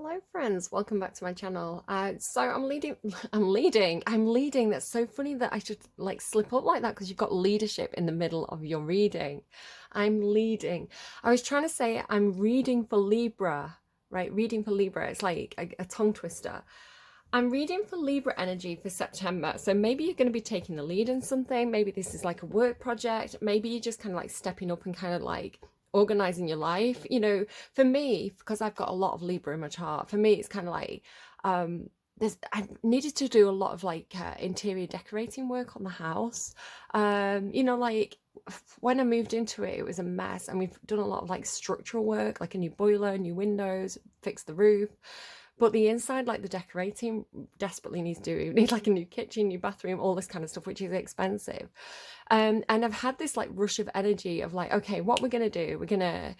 Hello friends, welcome back to my channel. So I'm leading. That's so funny that I should like slip up like that because you've got leadership in the middle of your reading. I'm leading. I was trying to say I'm reading for Libra, right? Reading for Libra. It's like a tongue twister. I'm reading for Libra energy for September. So maybe you're going to be taking the lead in something. Maybe this is like a work project. Maybe you're just kind of like stepping up and kind of like organizing your life. You know, for me, because I've got a lot of Libra in my chart, for me, it's kind of like, I needed to do a lot of like interior decorating work on the house. You know, like when I moved into it, it was a mess. And we've done a lot of like structural work, like a new boiler, new windows, fixed the roof. But the inside, like the decorating, desperately needs doing. You need like a new kitchen, new bathroom, all this kind of stuff, which is expensive. And I've had this like rush of energy of like, okay, what we're gonna do? We're gonna,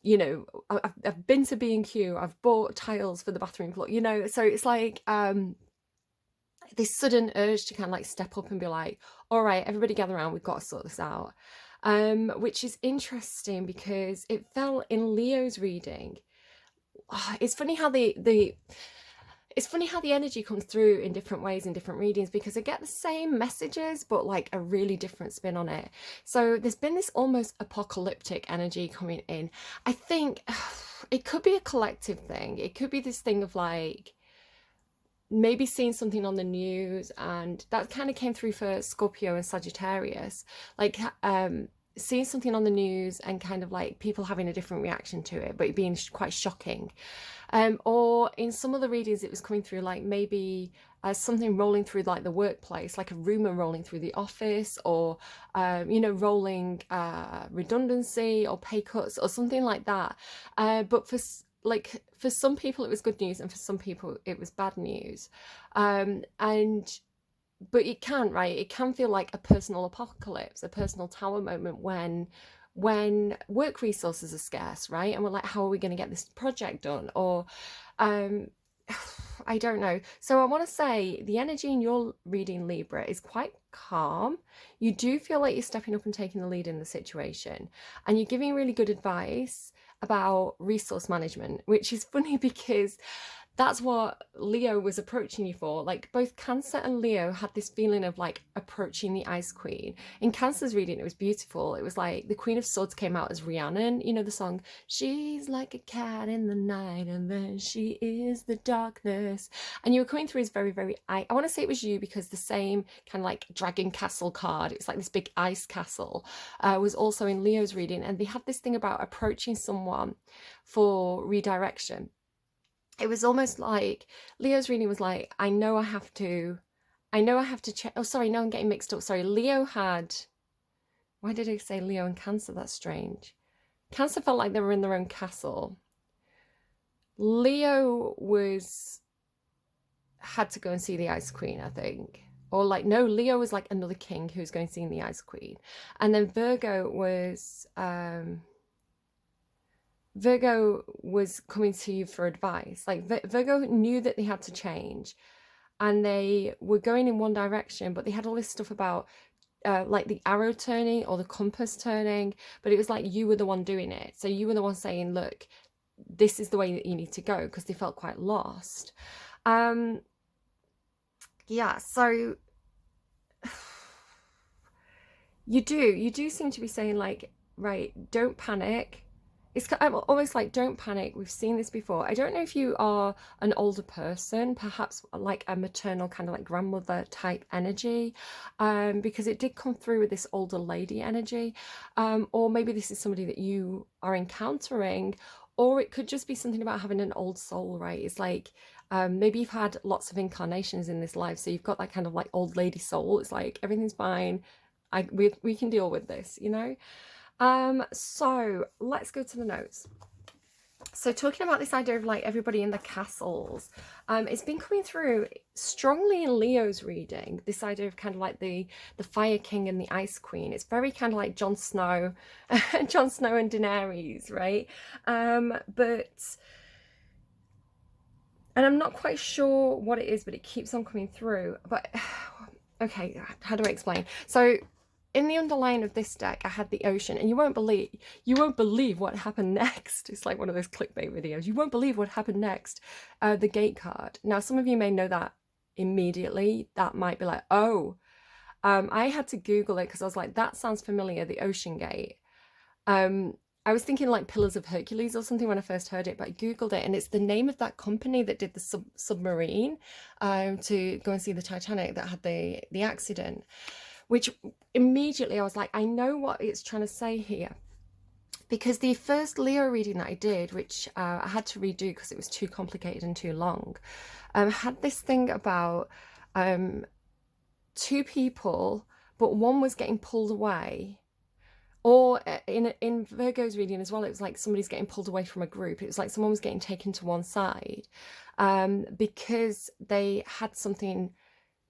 you know, I've been to B&Q, I've bought tiles for the bathroom floor, you know. So it's like this sudden urge to kind of like step up and be like, all right, everybody gather around, we've got to sort this out. Which is interesting because it fell in Leo's reading. It's funny how it's funny how the energy comes through in different ways in different readings because I get the same messages but like a really different spin on it. So there's been this almost apocalyptic energy coming in. I think it could be a collective thing. It could be this thing of like maybe seeing something on the news, and that kind of came through for Scorpio and Sagittarius, like seeing something on the news and kind of like people having a different reaction to it but it being quite shocking. Or in some of the readings it was coming through like maybe something rolling through like the workplace, like a rumor rolling through the office, or you know, rolling redundancy or pay cuts or something like that. But for some people it was good news and for some people it was bad news. And but it can, right, it can feel like a personal apocalypse, a personal tower moment when work resources are scarce, right, and we're like, how are we going to get this project done? Or um I don't know. So I want to say the energy in your reading, Libra, is quite calm. You do feel like you're stepping up and taking the lead in the situation, and you're giving really good advice about resource management, which is funny because that's what Leo was approaching you for. Like both Cancer and Leo had this feeling of like approaching the Ice Queen. In Cancer's reading, it was beautiful. It was like the Queen of Swords came out as Rhiannon. You know the song, she's like a cat in the night and then she is the darkness. And you were coming through as very, very, I want to say it was you because the same kind of like dragon castle card, it's like this big ice castle, was also in Leo's reading. And they had this thing about approaching someone for redirection. It was almost like Leo's reading was like, I know I have to check. Oh, sorry, no, I'm getting mixed up. Sorry, Leo had, why did I say Leo and Cancer? That's strange. Cancer felt like they were in their own castle. Leo had to go and see the Ice Queen, I think. Or like, no, Leo was like another king who's going to see the Ice Queen. And then Virgo was coming to you for advice. Like Virgo knew that they had to change and they were going in one direction, but they had all this stuff about like the arrow turning or the compass turning, but it was like you were the one doing it. So you were the one saying, look, this is the way that you need to go, because they felt quite lost. Yeah, so you do seem to be saying like, right, don't panic. I'm almost like, don't panic. We've seen this before. I don't know if you are an older person, perhaps like a maternal kind of like grandmother type energy, because it did come through with this older lady energy, or maybe this is somebody that you are encountering, or it could just be something about having an old soul, right? It's like maybe you've had lots of incarnations in this life, so you've got that kind of like old lady soul. It's like everything's fine. We can deal with this, you know. So let's go to the notes. So talking about this idea of like everybody in the castles, it's been coming through strongly in Leo's reading, this idea of kind of like the Fire King and the Ice Queen. It's very kind of like Jon Snow and Daenerys, right? But and I'm not quite sure what it is, but it keeps on coming through. But okay, how do I explain? So in the underline of this deck, I had the ocean, and you won't believe what happened next. It's like one of those clickbait videos. You won't believe what happened next. The gate card. Now, some of you may know that immediately. That might be like, oh, I had to Google it because I was like, that sounds familiar, the Ocean Gate. I was thinking like Pillars of Hercules or something when I first heard it, but I Googled it, and it's the name of that company that did the submarine to go and see the Titanic that had the accident, which immediately I was like, I know what it's trying to say here. Because the first Leo reading that I did, which I had to redo because it was too complicated and too long, had this thing about two people, but one was getting pulled away. Or in Virgo's reading as well, it was like somebody's getting pulled away from a group. It was like someone was getting taken to one side because they had something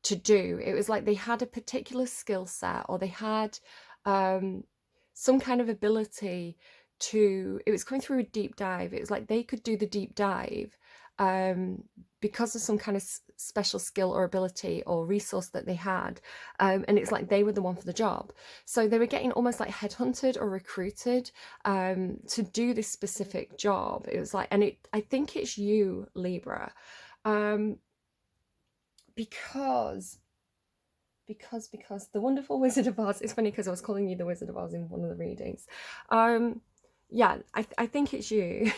to do. It was like they had a particular skill set, or they had some kind of ability to, it was coming through a deep dive. It was like they could do the deep dive because of some kind of special skill or ability or resource that they had, and it's like they were the one for the job. So they were getting almost like headhunted or recruited to do this specific job. It was like, and I think it's you, Libra, because the wonderful Wizard of Oz, it's funny because I was calling you the Wizard of Oz in one of the readings. Yeah, I think it's you.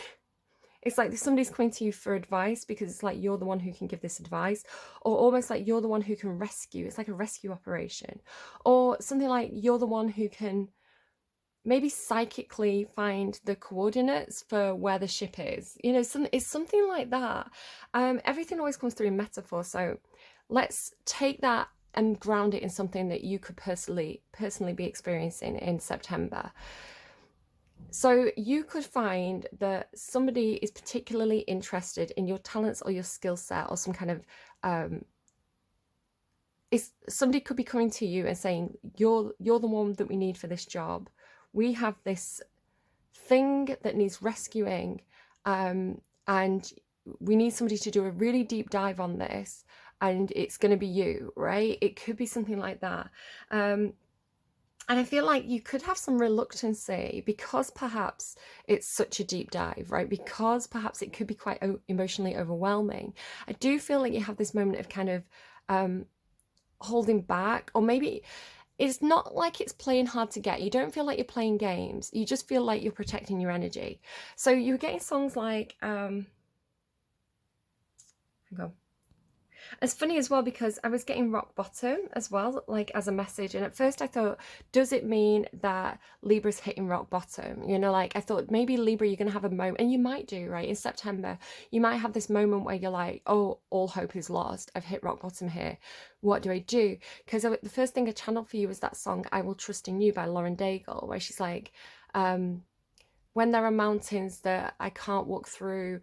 It's like somebody's coming to you for advice because it's like you're the one who can give this advice, or almost like you're the one who can rescue. It's like a rescue operation, or something like you're the one who can maybe psychically find the coordinates for where the ship is. You know, it's something like that. Everything always comes through in metaphor. So let's take that and ground it in something that you could personally be experiencing in September. So you could find that somebody is particularly interested in your talents or your skill set, or some kind of somebody could be coming to you and saying, you're the one that we need for this job. We have this thing that needs rescuing, and we need somebody to do a really deep dive on this, and it's going to be you, right? It could be something like that. And I feel like you could have some reluctancy because perhaps it's such a deep dive, right? Because perhaps it could be quite emotionally overwhelming. I do feel like you have this moment of kind of holding back, or maybe it's not like it's playing hard to get. You don't feel like you're playing games. You just feel like you're protecting your energy. So you're getting songs like, hang on. It's funny as well because I was getting rock bottom as well, like as a message. And at first I thought, does it mean that Libra's hitting rock bottom? You know, like I thought maybe Libra, you're going to have a moment, and you might do, right? In September, you might have this moment where you're like, oh, all hope is lost. I've hit rock bottom here. What do I do? Because the first thing I channeled for you was that song, I Will Trust in You by Daigle, where she's like, when there are mountains that I can't walk through,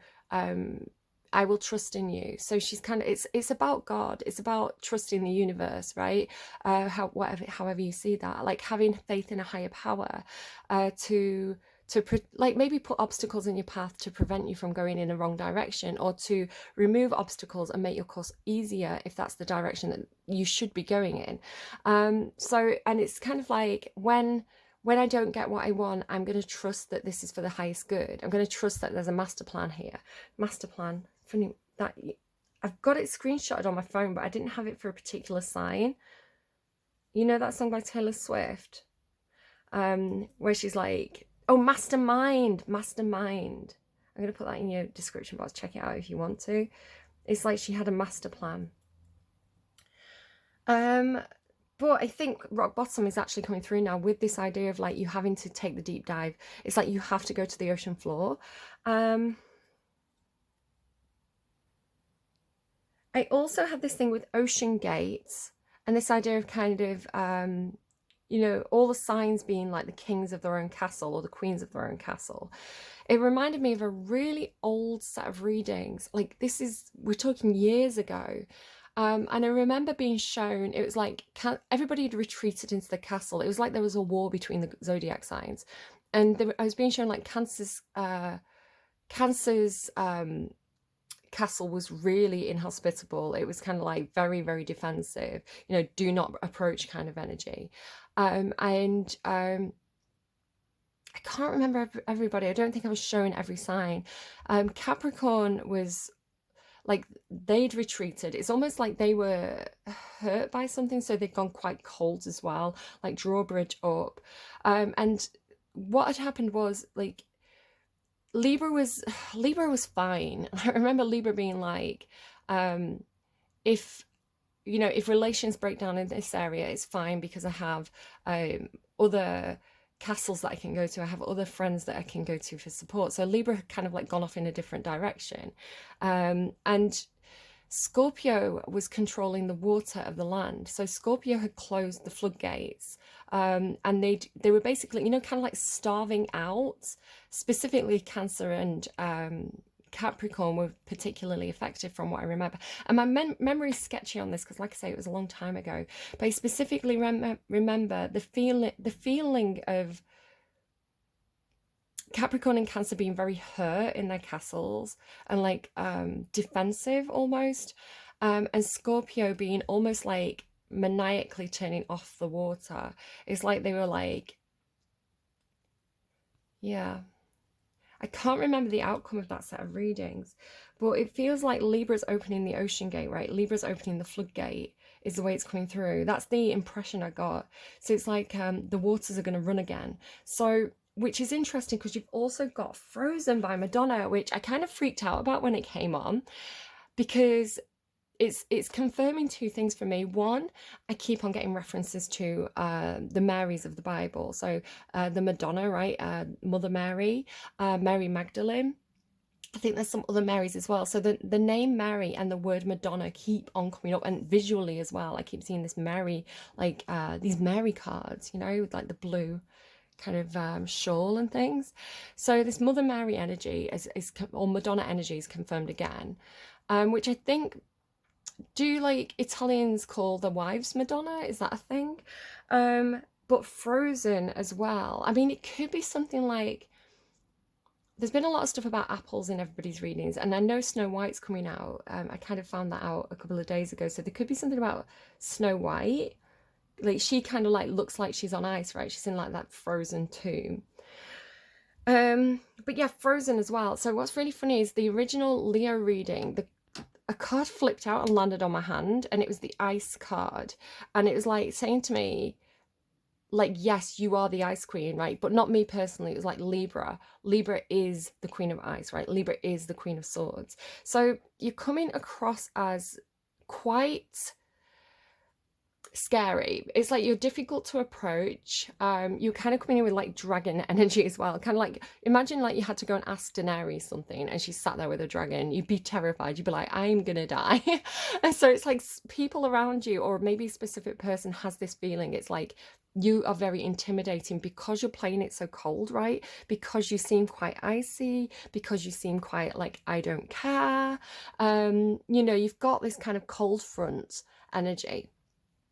I will trust in you. So she's kind of, it's about God. It's about trusting the universe, right? However you see that, like having faith in a higher power, to like maybe put obstacles in your path to prevent you from going in the wrong direction, or to remove obstacles and make your course easier if that's the direction that you should be going in. So, and it's kind of like when I don't get what I want, I'm going to trust that this is for the highest good. I'm going to trust that there's a master plan here. Master plan. Funny that I've got it screenshotted on my phone, but I didn't have it for a particular sign. You know that song by Taylor Swift, where she's like, oh, mastermind. I'm going to put that in your description box. Check it out if you want to. It's like she had a master plan. But I think rock bottom is actually coming through now with this idea of like you having to take the deep dive. It's like you have to go to the ocean floor. I also have this thing with ocean gates and this idea of kind of, you know, all the signs being like the kings of their own castle or the queens of their own castle. It reminded me of a really old set of readings. Like we're talking years ago. And I remember being shown, it was like everybody had retreated into the castle. It was like there was a war between the zodiac signs. And I was being shown like Cancer's castle was really inhospitable. It was kind of like very, very defensive, you know, do not approach kind of energy. And I can't remember everybody. I don't think I was showing every sign. Capricorn was like, they'd retreated. It's almost like they were hurt by something, so they'd gone quite cold as well, like drawbridge up. And what had happened was, like, Libra was Libra was fine. I remember Libra being like, if if relations break down in this area, it's fine because I have other castles that I can go to. I have other friends that I can go to for support. So Libra had kind of like gone off in a different direction. And Scorpio was controlling the water of the land. So Scorpio had closed the floodgates, and they were basically, kind of like starving out. Specifically, Cancer and Capricorn were particularly affected from what I remember. And my memory's sketchy on this because, like I say, it was a long time ago. But I specifically remember the feeling of Capricorn and Cancer being very hurt in their castles and like defensive almost, and Scorpio being almost like maniacally turning off the water. It's like they were like, yeah. I can't remember the outcome of that set of readings, but it feels like Libra's opening the ocean gate, right? Libra's opening the floodgate is the way it's coming through. That's the impression I got. So it's like the waters are going to run again. So, which is interesting because you've also got Frozen by Madonna, which I kind of freaked out about when it came on, because it's confirming two things for me. One, I keep on getting references to the Marys of the Bible. So the Madonna, right? Mother Mary, Mary Magdalene. I think there's some other Marys as well. So the name Mary and the word Madonna keep on coming up, and visually as well. I keep seeing this Mary, like these Mary cards, with like the blue kind of shawl and things. So this Mother Mary energy or Madonna energy is confirmed again, which I think, do like Italians call the wives Madonna? Is that a thing? But Frozen as well. I mean, it could be something like, there's been a lot of stuff about apples in everybody's readings, and I know Snow White's coming out. I kind of found that out a couple of days ago. So there could be something about Snow White. Like, she kind of like looks like she's on ice, right? She's in like that frozen tomb. But yeah, Frozen as well. So what's really funny is the original Leo reading, a card flipped out and landed on my hand, and it was the ice card, and it was like saying to me, like, yes, you are the ice queen, right? But not me personally. It was like Libra is the queen of ice, right? Libra is the queen of swords. So you're coming across as quite scary. It's like you're difficult to approach. You're kind of coming in with like dragon energy as well. Kind of like, imagine like you had to go and ask Daenerys something and she sat there with a dragon. You'd be terrified. You'd be like, I'm gonna die. And so it's like people around you, or maybe a specific person, has this feeling. It's like you are very intimidating because you're playing it so cold, right? Because you seem quite icy, because you seem quite like, I don't care. You've got this kind of cold front energy.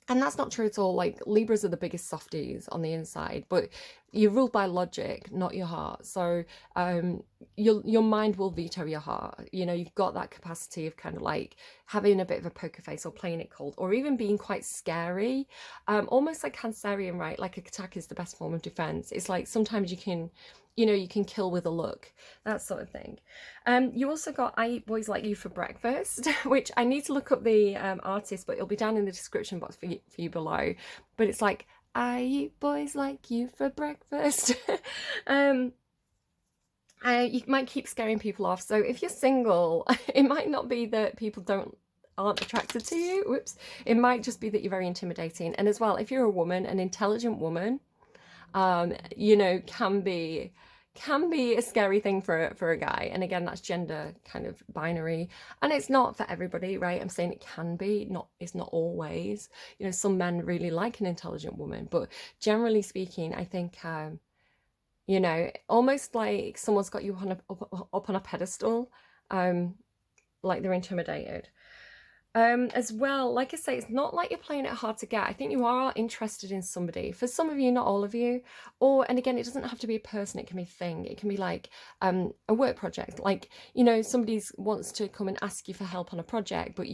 And that's not true at all. Like, Libras are the biggest softies on the inside, but you're ruled by logic, not your heart. So your mind will veto your heart. You've got that capacity of kind of like having a bit of a poker face, or playing it cold, or even being quite scary. Almost like Cancerian, right? Like, attack is the best form of defense. It's like sometimes you can kill with a look, that sort of thing. You also got I Eat Boys Like You for Breakfast, which I need to look up the artist, but it'll be down in the description box for you below. But it's like, I eat boys like you for breakfast. You might keep scaring people off. So if you're single, it might not be that people aren't attracted to you. Whoops. It might just be that you're very intimidating. And as well, if you're a woman, an intelligent woman, can be a scary thing for a guy. And again, that's gender kind of binary, and it's not for everybody, right? I'm saying it can be, it's not always. Some men really like an intelligent woman, but generally speaking, I think almost like someone's got you up on a pedestal, like they're intimidated. As well, like I say, it's not like you're playing it hard to get. I think you are interested in somebody. For some of you, not all of you. And again, it doesn't have to be a person, it can be a thing. It can be like a work project. Like, somebody wants to come and ask you for help on a project, but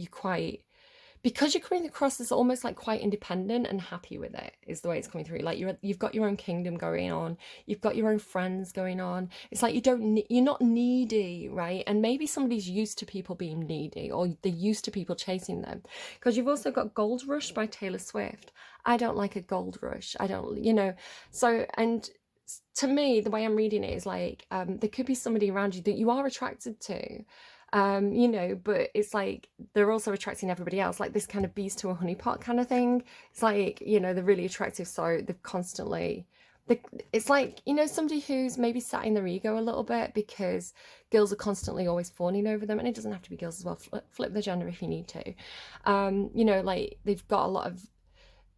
because you're coming across as almost like quite independent and happy with it, is the way it's coming through. Like you've got your own kingdom going on, you've got your own friends going on. It's like you're not needy, right? And maybe somebody's used to people being needy, or they're used to people chasing them. Because you've also got Gold Rush by Taylor Swift. I don't like a gold rush. I don't, so, and to me, the way I'm reading it is like, there could be somebody around you that you are attracted to, but it's like they're also attracting everybody else, like this kind of bees to a honeypot kind of thing. It's like, they're really attractive, so they're constantly, it's like, somebody who's maybe sat in their ego a little bit because girls are constantly always fawning over them, and it doesn't have to be girls as well. Flip the gender if you need to. Like they've got a lot of,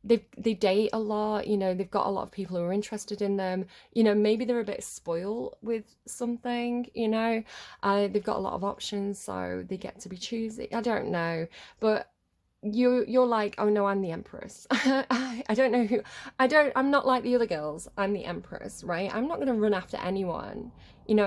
they date a lot, they've got a lot of people who are interested in them, maybe they're a bit spoiled with something, they've got a lot of options, so they get to be choosy. I don't know, but you're like, oh no, I'm the empress. I don't know who, I'm not like the other girls. I'm the empress, right? I'm not going to run after anyone.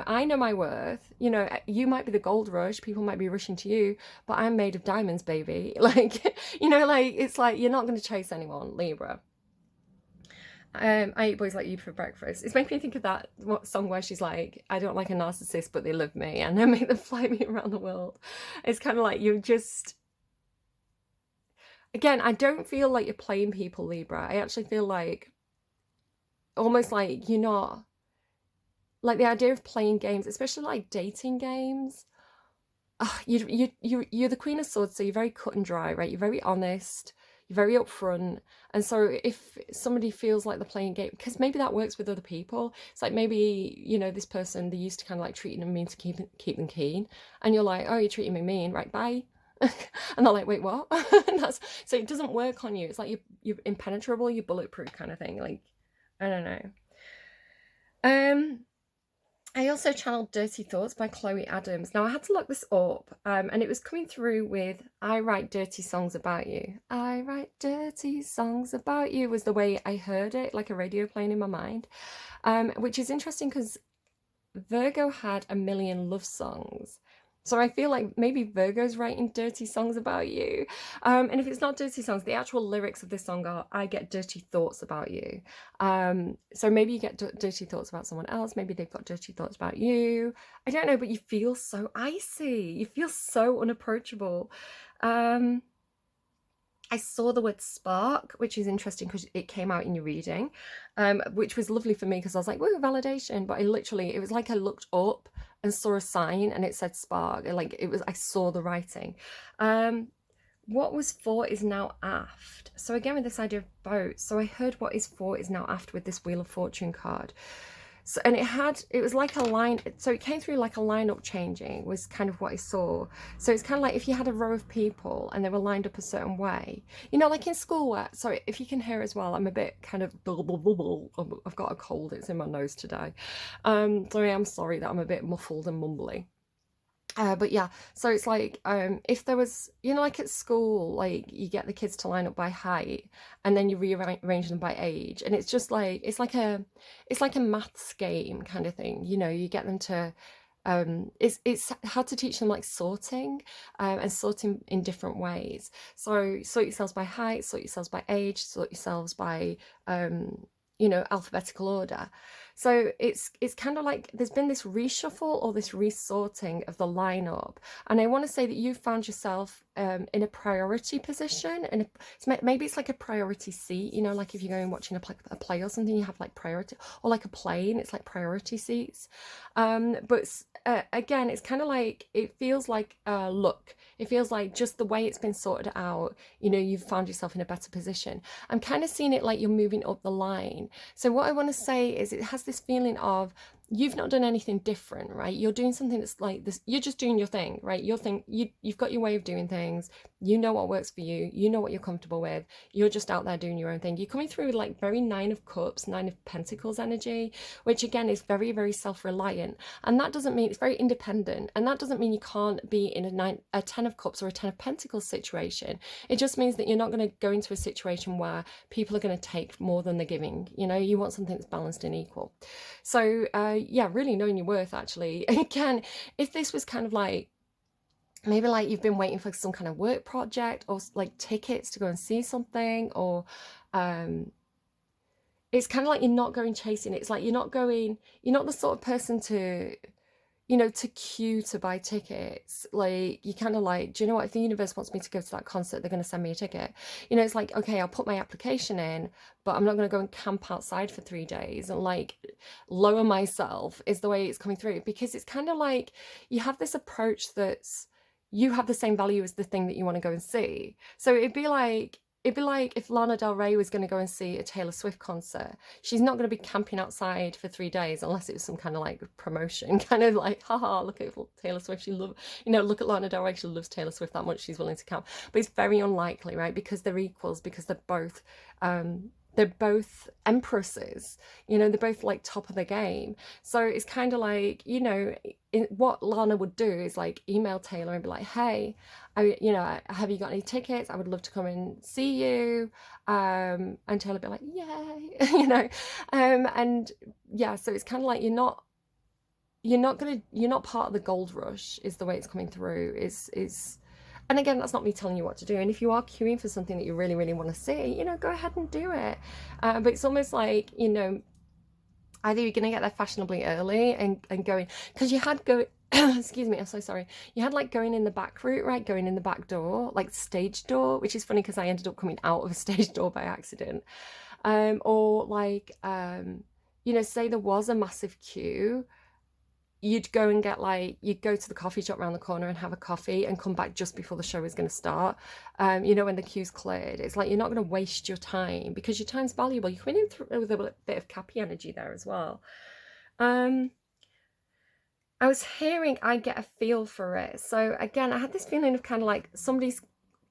I know my worth. You might be the gold rush, people might be rushing to you, but I'm made of diamonds, baby. Like, it's like you're not going to chase anyone, Libra. I eat boys like you for breakfast. It's making me think of that song where she's like, I don't like a narcissist, but they love me, and I make them fly me around the world. It's kind of like you're just, again, I don't feel like you're playing people, Libra. I actually feel like almost like you're not, like the idea of playing games, especially like dating games. You're the Queen of Swords, so you're very cut and dry, right? You're very honest, you're very upfront. And so if somebody feels like they're playing a game, because maybe that works with other people, it's like maybe, this person, they used to kind of like treating them mean to keep them keen. And you're like, oh, you're treating me mean, right, bye. And they're like, wait, what? So it doesn't work on you. It's like you're impenetrable, you're bulletproof kind of thing. Like, I don't know. I also channeled Dirty Thoughts by Chloe Adams. Now I had to look this up, and it was coming through with I write dirty songs about you. I write dirty songs about you was the way I heard it, like a radio playing in my mind, which is interesting because Virgo had a million love songs. So I feel like maybe Virgo's writing dirty songs about you. And if it's not dirty songs, the actual lyrics of this song are, I get dirty thoughts about you. So maybe you get dirty thoughts about someone else. Maybe they've got dirty thoughts about you. I don't know, but you feel so icy. You feel so unapproachable. I saw the word spark, which is interesting because it came out in your reading, which was lovely for me because I was like, woo, validation. But it was like I looked up and saw a sign and it said spark. I saw the writing. What was for is now aft. So again, with this idea of boat. So I heard what is for is now aft with this Wheel of Fortune card. So, and it was like a line, so it came through like a lineup changing was kind of what I saw. So it's kind of like if you had a row of people and they were lined up a certain way, like in school where, sorry, if you can hear as well, I'm a bit kind of, I've got a cold, it's in my nose today. So I am sorry that I'm a bit muffled and mumbly. But yeah, so it's like if there was, like at school, like you get the kids to line up by height and then you rearrange them by age, and it's just like it's like a maths game kind of thing. You get them to it's how to teach them like sorting, and sorting in different ways. So sort yourselves by height, sort yourselves by age, sort yourselves by alphabetical order. So it's kind of like there's been this reshuffle or this resorting of the lineup, and I want to say that you found yourself in a priority position, and maybe it's like a priority seat, like if you're going watching a play or something, you have like priority, or like a plane, it's like priority seats. But again, it's kind of like it feels like it feels like just the way it's been sorted out, you've found yourself in a better position. I'm kind of seeing it like you're moving up the line. So what I want to say is it has this feeling of you've not done anything different, right? You're doing something that's like this, you're just doing your thing, right? You've got your way of doing things, what works for you, what you're comfortable with, you're just out there doing your own thing. You're coming through with like very Nine of Cups, Nine of Pentacles energy, which again is very, very self-reliant, and that doesn't mean it's very independent, and that doesn't mean you can't be in a Ten of Cups or a Ten of Pentacles situation. It just means that you're not going to go into a situation where people are going to take more than they're giving. You want something that's balanced and equal. So yeah, really knowing your worth, actually. Again, if this was kind of like maybe like you've been waiting for some kind of work project or like tickets to go and see something, or um it's kind of like you're not going chasing it. It's like you're not the sort of person to, to queue to buy tickets. Like, you kind of like, do you know what? If the universe wants me to go to that concert, they're going to send me a ticket. It's like, okay, I'll put my application in, but I'm not going to go and camp outside for 3 days and like lower myself, is the way it's coming through. Because it's kind of like you have this approach that's, you have the same value as the thing that you want to go and see. So it'd be like if Lana Del Rey was going to go and see a Taylor Swift concert. She's not going to be camping outside for 3 days unless it was some kind of like promotion, kind of like, haha, look at Taylor Swift. Look at Lana Del Rey. She loves Taylor Swift that much. She's willing to camp. But it's very unlikely, right? Because they're equals, because they're both empresses, they're both like top of the game. So it's kind of like, what Lana would do is like email Taylor and be like, hey, have you got any tickets? I would love to come and see you. And Taylor would be like, yay, and yeah, so it's kind of like you're not part of the gold rush, is the way it's coming through. And again, that's not me telling you what to do. And if you are queuing for something that you really, really want to see, go ahead and do it. But it's almost like, either you're going to get there fashionably early and going, because you had go, excuse me, I'm so sorry. You had like going in the back route, right? Going in the back door, like stage door, which is funny because I ended up coming out of a stage door by accident. Or like, say there was a massive queue, you'd go and you'd go to the coffee shop around the corner and have a coffee and come back just before the show is going to start. When the queue's cleared, it's like you're not going to waste your time because your time's valuable. You're coming in with a bit of Cappy energy there as well. I was hearing I get a feel for it. So again, I had this feeling of kind of like somebody's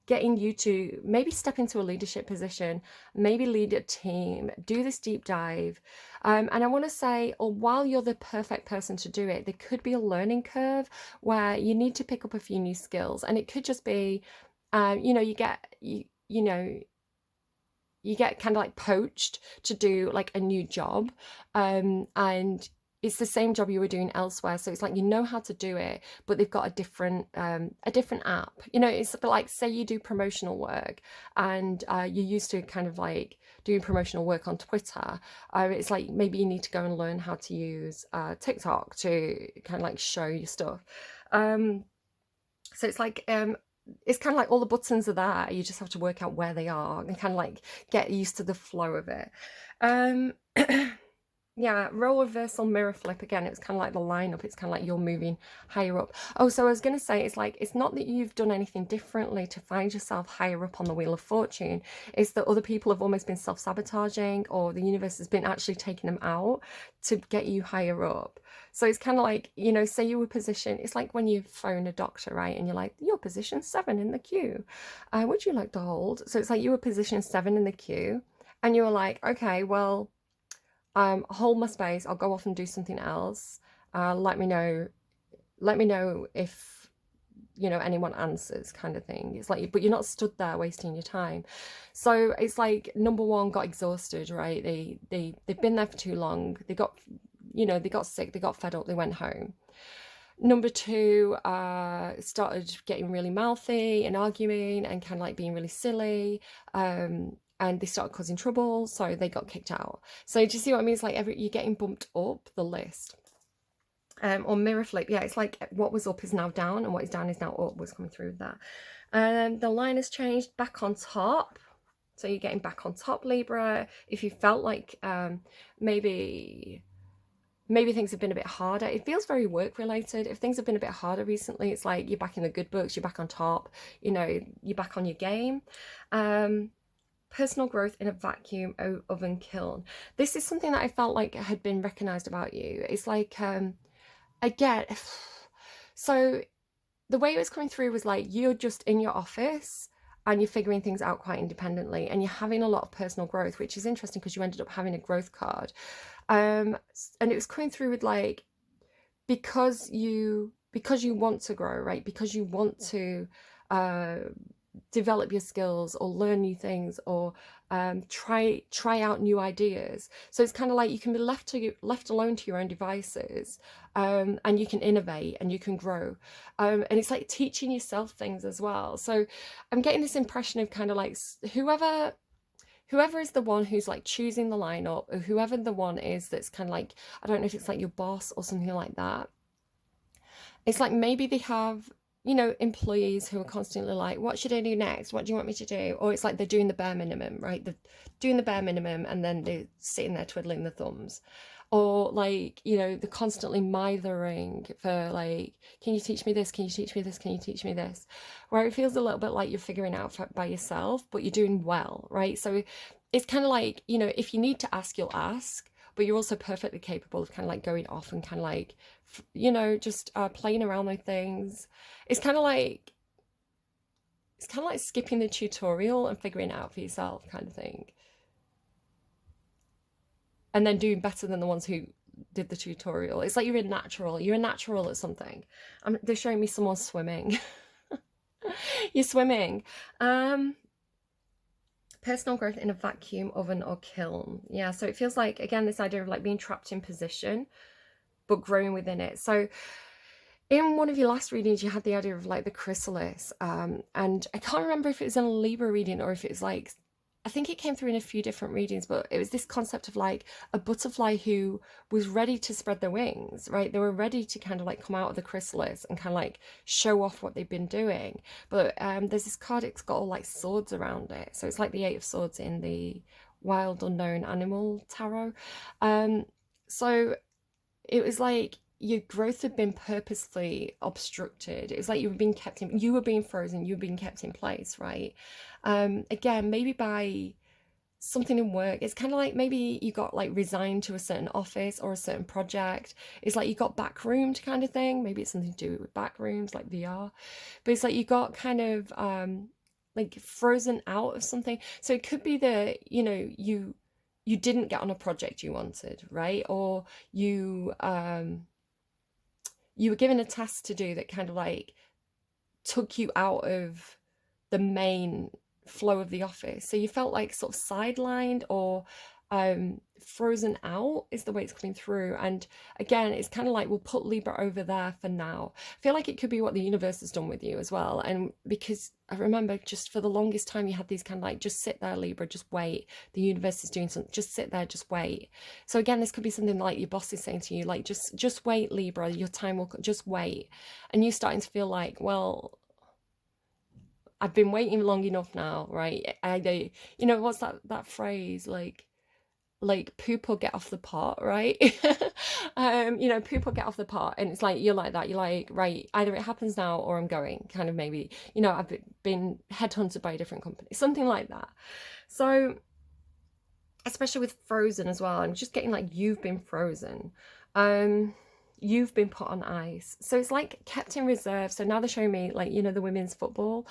getting you to maybe step into a leadership position, maybe lead a team, do this deep dive. And I want to say, or while you're the perfect person to do it, there could be a learning curve where you need to pick up a few new skills. And it could just be, you get kind of like poached to do like a new job. And it's the same job you were doing elsewhere. So it's like, how to do it, but they've got a different app. It's like, say you do promotional work and you're used to kind of like doing promotional work on Twitter. It's like, maybe you need to go and learn how to use TikTok to kind of like show your stuff. So it's like, it's kind of like all the buttons are there. You just have to work out where they are and kind of like get used to the flow of it. Yeah, role reversal, mirror flip. Again, it's kind of like the lineup. It's kind of like you're moving higher up. Oh, so I was going to say, it's like, it's not that you've done anything differently to find yourself higher up on the Wheel of Fortune. It's that other people have almost been self-sabotaging, or the universe has been actually taking them out to get you higher up. So it's kind of like, say you were positioned, it's like when you phone a doctor, right? And you're like, you're position 7 in the queue. Would you like to hold? So it's like you were position 7 in the queue and you were like, okay, well, hold my space. I'll go off and do something else. Let me know if anyone answers, kind of thing. It's like, but you're not stood there wasting your time. So it's like, number one, got exhausted, right? They've been there for too long. They got sick. They got fed up. They went home. Number two, started getting really mouthy and arguing and kind of like being really silly. And they started causing trouble, so they got kicked out. So do you see what I mean? It's like you're getting bumped up the list. Or mirror flip, yeah, it's like what was up is now down and what is down is now up, was coming through with that. The line has changed, back on top. So you're getting back on top, Libra. If you felt like maybe things have been a bit harder, it feels very work related. If things have been a bit harder recently, it's like you're back in the good books, you're back on top, you're back on your game. Personal growth in a vacuum oven kiln. This is something that I felt like had been recognized about you. It's like, so the way it was coming through was like, you're just in your office and you're figuring things out quite independently and you're having a lot of personal growth, which is interesting because you ended up having a growth card. And it was coming through with like, because you want to grow, right? Because you want to, develop your skills or learn new things, or try out new ideas. So it's kind of like you can be left alone to your own devices, and you can innovate and you can grow, and it's like teaching yourself things as well. So I'm getting this impression of kind of like whoever is the one who's like choosing the lineup, or whoever the one is that's kind of like, I don't know if it's like your boss or something like that. It's like maybe they have, you know, employees who are constantly like, what should I do next? What do you want me to do? Or it's like they're doing the bare minimum, right? They're doing the bare minimum and then they're sitting there twiddling their thumbs. Or like, you know, they're constantly mithering for like, can you teach me this? Can you teach me this? Can you teach me this? Where it feels a little bit like you're figuring out by yourself, but you're doing well, right? So it's kind of like, you know, if you need to ask, you'll ask, but you're also perfectly capable of kind of like going off and kind of like, you know, just playing around with things. It's kind of like skipping the tutorial and figuring it out for yourself, kind of thing, and then doing better than the ones who did the tutorial. It's like you're a natural at something. They're showing me someone swimming. You're swimming. Personal growth in a vacuum oven or kiln. Yeah, so it feels like, again, this idea of like being trapped in position but growing within it. So in one of your last readings, you had the idea of like the chrysalis, and I can't remember if it was in a Libra reading or if it was like, I think it came through in a few different readings, but it was this concept of like a butterfly who was ready to spread their wings, right? They were ready to kind of like come out of the chrysalis and kind of like show off what they've been doing. But there's this card, it's got all like swords around it. So it's like the Eight of Swords in the Wild Unknown Animal Tarot. So it was like your growth had been purposefully obstructed. It was like you were being frozen, you were being kept in place, right? Again, maybe by something in work. It's kind of like maybe you got like resigned to a certain office or a certain project. It's like you got backroomed kind of thing. Maybe it's something to do with backrooms, like VR. But it's like you got kind of like frozen out of something. So it could be that, you know, you didn't get on a project you wanted, right? Or you were given a task to do that kind of like took you out of the main flow of the office. So you felt like sort of sidelined or frozen out is the way it's coming through. And again, it's kind of like, we'll put Libra over there for now. I feel like it could be what the universe has done with you as well. And because I remember just for the longest time you had these kind of like, just sit there, Libra, just wait. The universe is doing something, just sit there, just wait. So again, this could be something like your boss is saying to you, like, just wait, Libra, your time will, just wait. And you starting to feel like, well, I've been waiting long enough now, right? You know, what's that phrase, like poop or get off the pot, right? You know, poop or get off the pot. And it's like, you're like that. You're like, right, either it happens now or I'm going, kind of, maybe, you know, I've been headhunted by a different company, something like that. So especially with frozen as well, I'm just getting like, you've been frozen. You've been put on ice. So it's like kept in reserve. So now they're showing me like, you know, the women's football.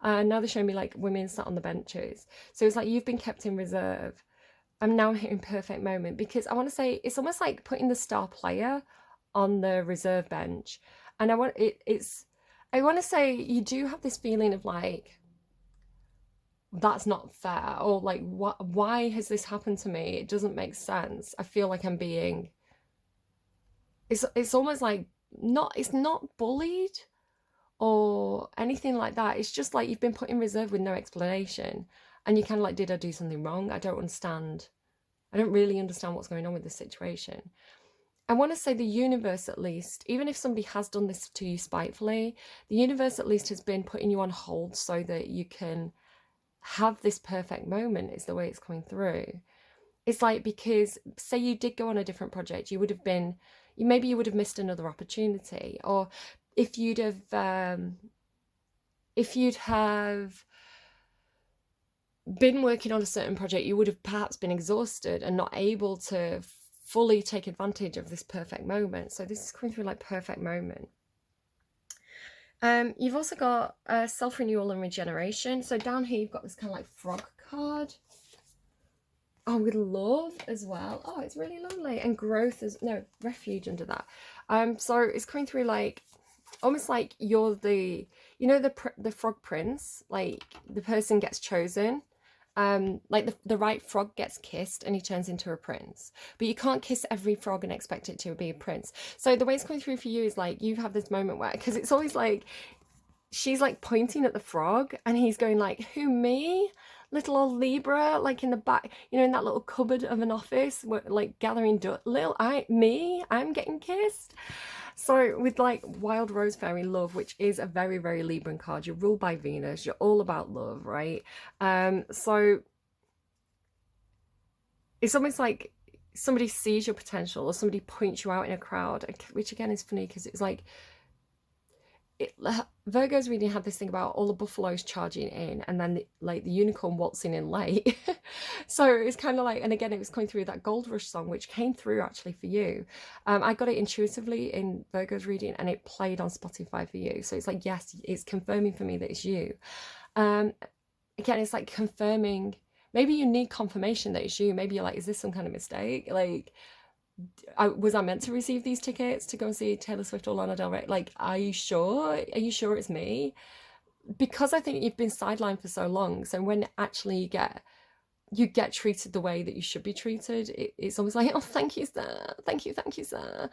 Now they're showing me like women sat on the benches. So it's like, you've been kept in reserve. I'm now hitting perfect moment, because I want to say it's almost like putting the star player on the reserve bench. And I want to say you do have this feeling of like, that's not fair, or like, why has this happened to me? It doesn't make sense. I feel like I'm being, it's almost like, it's not bullied or anything like that. It's just like you've been put in reserve with no explanation. And you kind of like, did I do something wrong? I don't understand. I don't really understand what's going on with this situation. I want to say the universe, at least, even if somebody has done this to you spitefully, the universe at least has been putting you on hold so that you can have this perfect moment, is the way it's coming through. It's like, because say you did go on a different project, you would have missed another opportunity. Or if you'd have been working on a certain project, you would have perhaps been exhausted and not able to fully take advantage of this perfect moment. So this is coming through like perfect moment. You've also got self-renewal and regeneration. So down here you've got this kind of like frog card. Oh, with love as well. Oh, it's really lovely. And growth refuge under that. So it's coming through like, almost like you're the, you know, the frog prince, like the person gets chosen. Like the right frog gets kissed and he turns into a prince, but you can't kiss every frog and expect it to be a prince. So the way it's coming through for you is like you have this moment where, because it's always like she's like pointing at the frog and he's going like, who, me, little old Libra, like in the back, you know, in that little cupboard of an office, like gathering little I'm getting kissed. So with like Wild Rose Fairy Love, which is a very, very Libran card, you're ruled by Venus, you're all about love, right? So it's almost like somebody sees your potential or somebody points you out in a crowd, which again is funny because it's like Virgo's reading had this thing about all the buffaloes charging in and then the unicorn waltzing in late. So it's kind of like, and again it was coming through that Gold Rush song, which came through actually for you. I got it intuitively in Virgo's reading and it played on Spotify for you, so it's like, yes, it's confirming for me that it's you. Again, it's like confirming, maybe you need confirmation that it's you. Maybe you're like, is this some kind of mistake? Like, was I meant to receive these tickets to go and see Taylor Swift or Lana Del Rey? Like, are you sure? Are you sure it's me? Because I think you've been sidelined for so long. So when actually you get treated the way that you should be treated, it's almost like, oh, thank you, sir. Thank you, sir.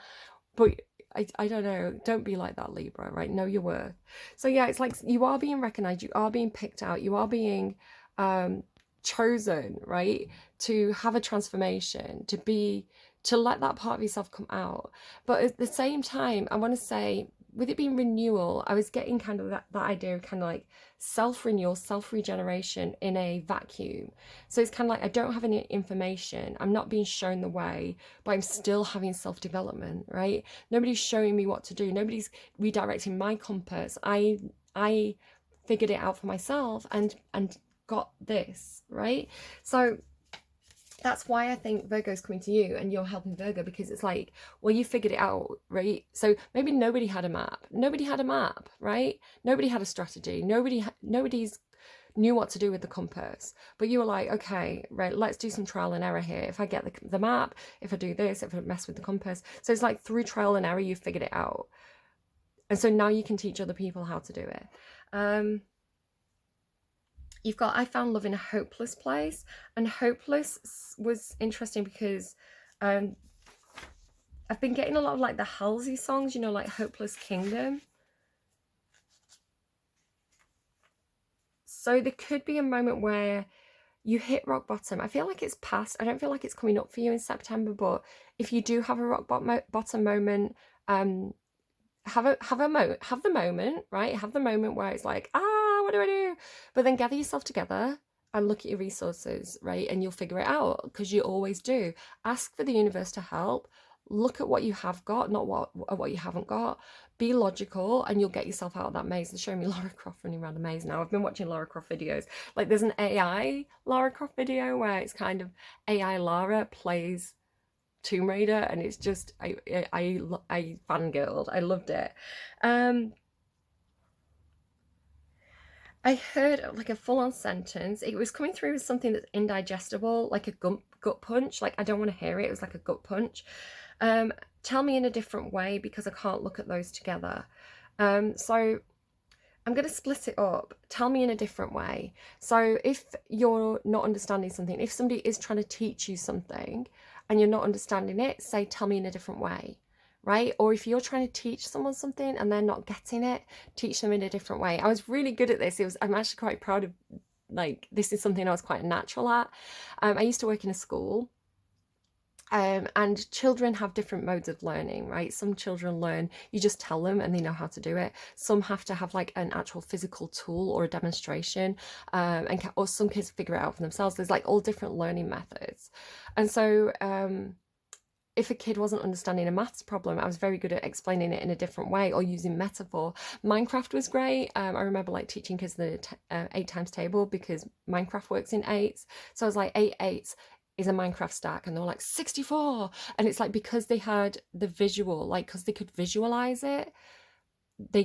But I don't know. Don't be like that, Libra, right? Know your worth. So yeah, it's like you are being recognized. You are being picked out. You are being chosen, right? To have a transformation, to let that part of yourself come out. But at the same time, I want to say, with it being renewal, I was getting kind of that idea of kind of like self-renewal, self-regeneration in a vacuum. So it's kind of like, I don't have any information. I'm not being shown the way, but I'm still having self-development, right? Nobody's showing me what to do. Nobody's redirecting my compass. I figured it out for myself and got this, right? So that's why I think Virgo's coming to you and you're helping Virgo, because it's like, well, you figured it out, right? So maybe nobody had a map, right? Nobody had a strategy, nobody's knew what to do with the compass, but you were like, okay, right, let's do some trial and error here. If I get the map, if I do this, if I mess with the compass. So it's like through trial and error, you figured it out. And so now you can teach other people how to do it. You've got, I found love in a hopeless place, and hopeless was interesting because I've been getting a lot of like the Halsey songs, you know, like Hopeless Kingdom. So there could be a moment where you hit rock bottom. I feel like it's past. I don't feel like it's coming up for you in September, but if you do have a rock bottom moment, have the moment, right? Have the moment where it's like, what do I do? But then gather yourself together and look at your resources, right? And you'll figure it out, because you always do. Ask for the universe to help. Look at what you have got, not what you haven't got. Be logical and you'll get yourself out of that maze. They're showing me Lara Croft running around a maze now. I've been watching Lara Croft videos. Like there's an AI Lara Croft video where it's kind of AI Lara plays Tomb Raider, and it's just I fangirled. I loved it. I heard like a full-on sentence. It was coming through as something that's indigestible, like a gut punch. Like I don't want to hear it. It was like a gut punch. Tell me in a different way, because I can't look at those together. So I'm going to split it up. Tell me in a different way. So if you're not understanding something, if somebody is trying to teach you something and you're not understanding it, say, tell me in a different way, right? Or if you're trying to teach someone something and they're not getting it, teach them in a different way. I was really good at this. I'm actually quite proud of, like, this is something I was quite natural at. I used to work in a school. And children have different modes of learning, right? Some children learn, you just tell them and they know how to do it. Some have to have like an actual physical tool or a demonstration, or some kids figure it out for themselves. There's like all different learning methods. And so if a kid wasn't understanding a maths problem, I was very good at explaining it in a different way or using metaphor. Minecraft was great. I remember like teaching kids the 8 times table, because Minecraft works in 8s. So I was like, 8 8s is a Minecraft stack, and they were like 64, and it's like, because they had the visual, like, because they could visualize it, they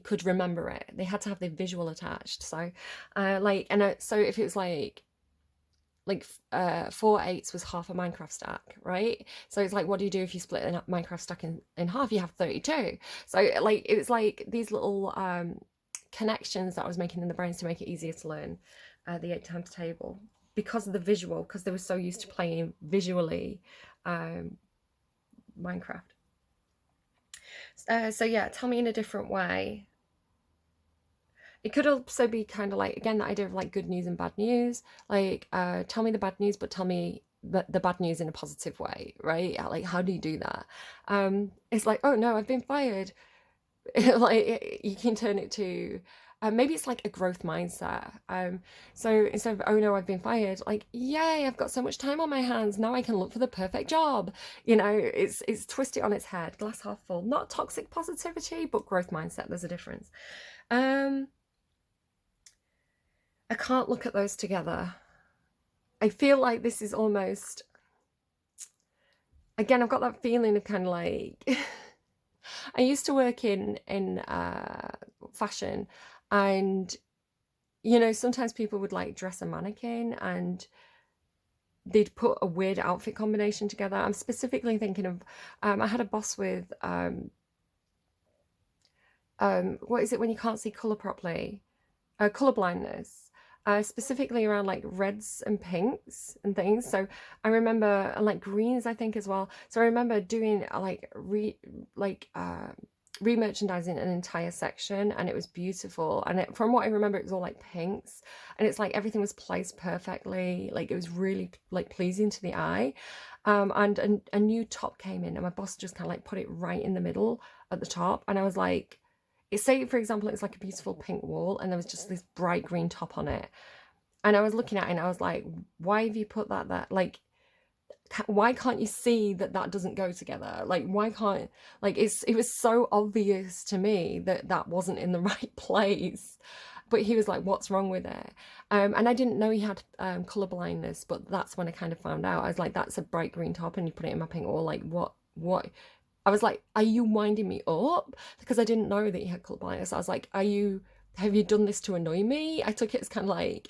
could remember it. They had to have the visual attached. So so if it was like like 4/8 was half a Minecraft stack, right? So it's like, what do you do if you split a Minecraft stack in half? You have 32. So like it was like these little connections that I was making in the brains to make it easier to learn the 8 times table, because of the visual, because they were so used to playing visually Minecraft. So yeah, tell me in a different way. It could also be kind of like, again, the idea of like good news and bad news. Like, tell me the bad news, but tell me the bad news in a positive way, right? Like, how do you do that? It's like, oh no, I've been fired. Like, you can turn it to, maybe it's like a growth mindset. So instead of, oh no, I've been fired, like, yay, I've got so much time on my hands. Now I can look for the perfect job. You know, it's twist it on its head, glass half full, not toxic positivity, but growth mindset. There's a difference. I can't look at those together. I feel like this is almost, again, I've got that feeling of kind of like, I used to work in fashion, and you know, sometimes people would like dress a mannequin and they'd put a weird outfit combination together. I'm specifically thinking of, I had a boss with, what is it when you can't see color properly? Color blindness. Specifically around like reds and pinks and things. So I remember, and like greens, I think as well. So I remember doing like re-merchandising an entire section, and it was beautiful. And from what I remember, it was all like pinks, and it's like everything was placed perfectly. Like it was really like pleasing to the eye. And a new top came in, and my boss just kind of like put it right in the middle at the top, and I was like, say for example it's like a beautiful pink wall and there was just this bright green top on it, and I was looking at it and I was like, why have you put that there? Like, why can't you see that that doesn't go together? Like, why can't, like, it was so obvious to me that that wasn't in the right place. But he was like, what's wrong with it? And I didn't know he had color blindness, but that's when I kind of found out. I was like, that's a bright green top and you put it in my pink wall. Like, what? I was like, are you winding me up? Because I didn't know that he had colour blindness. I was like, have you done this to annoy me? I took it as kind of like,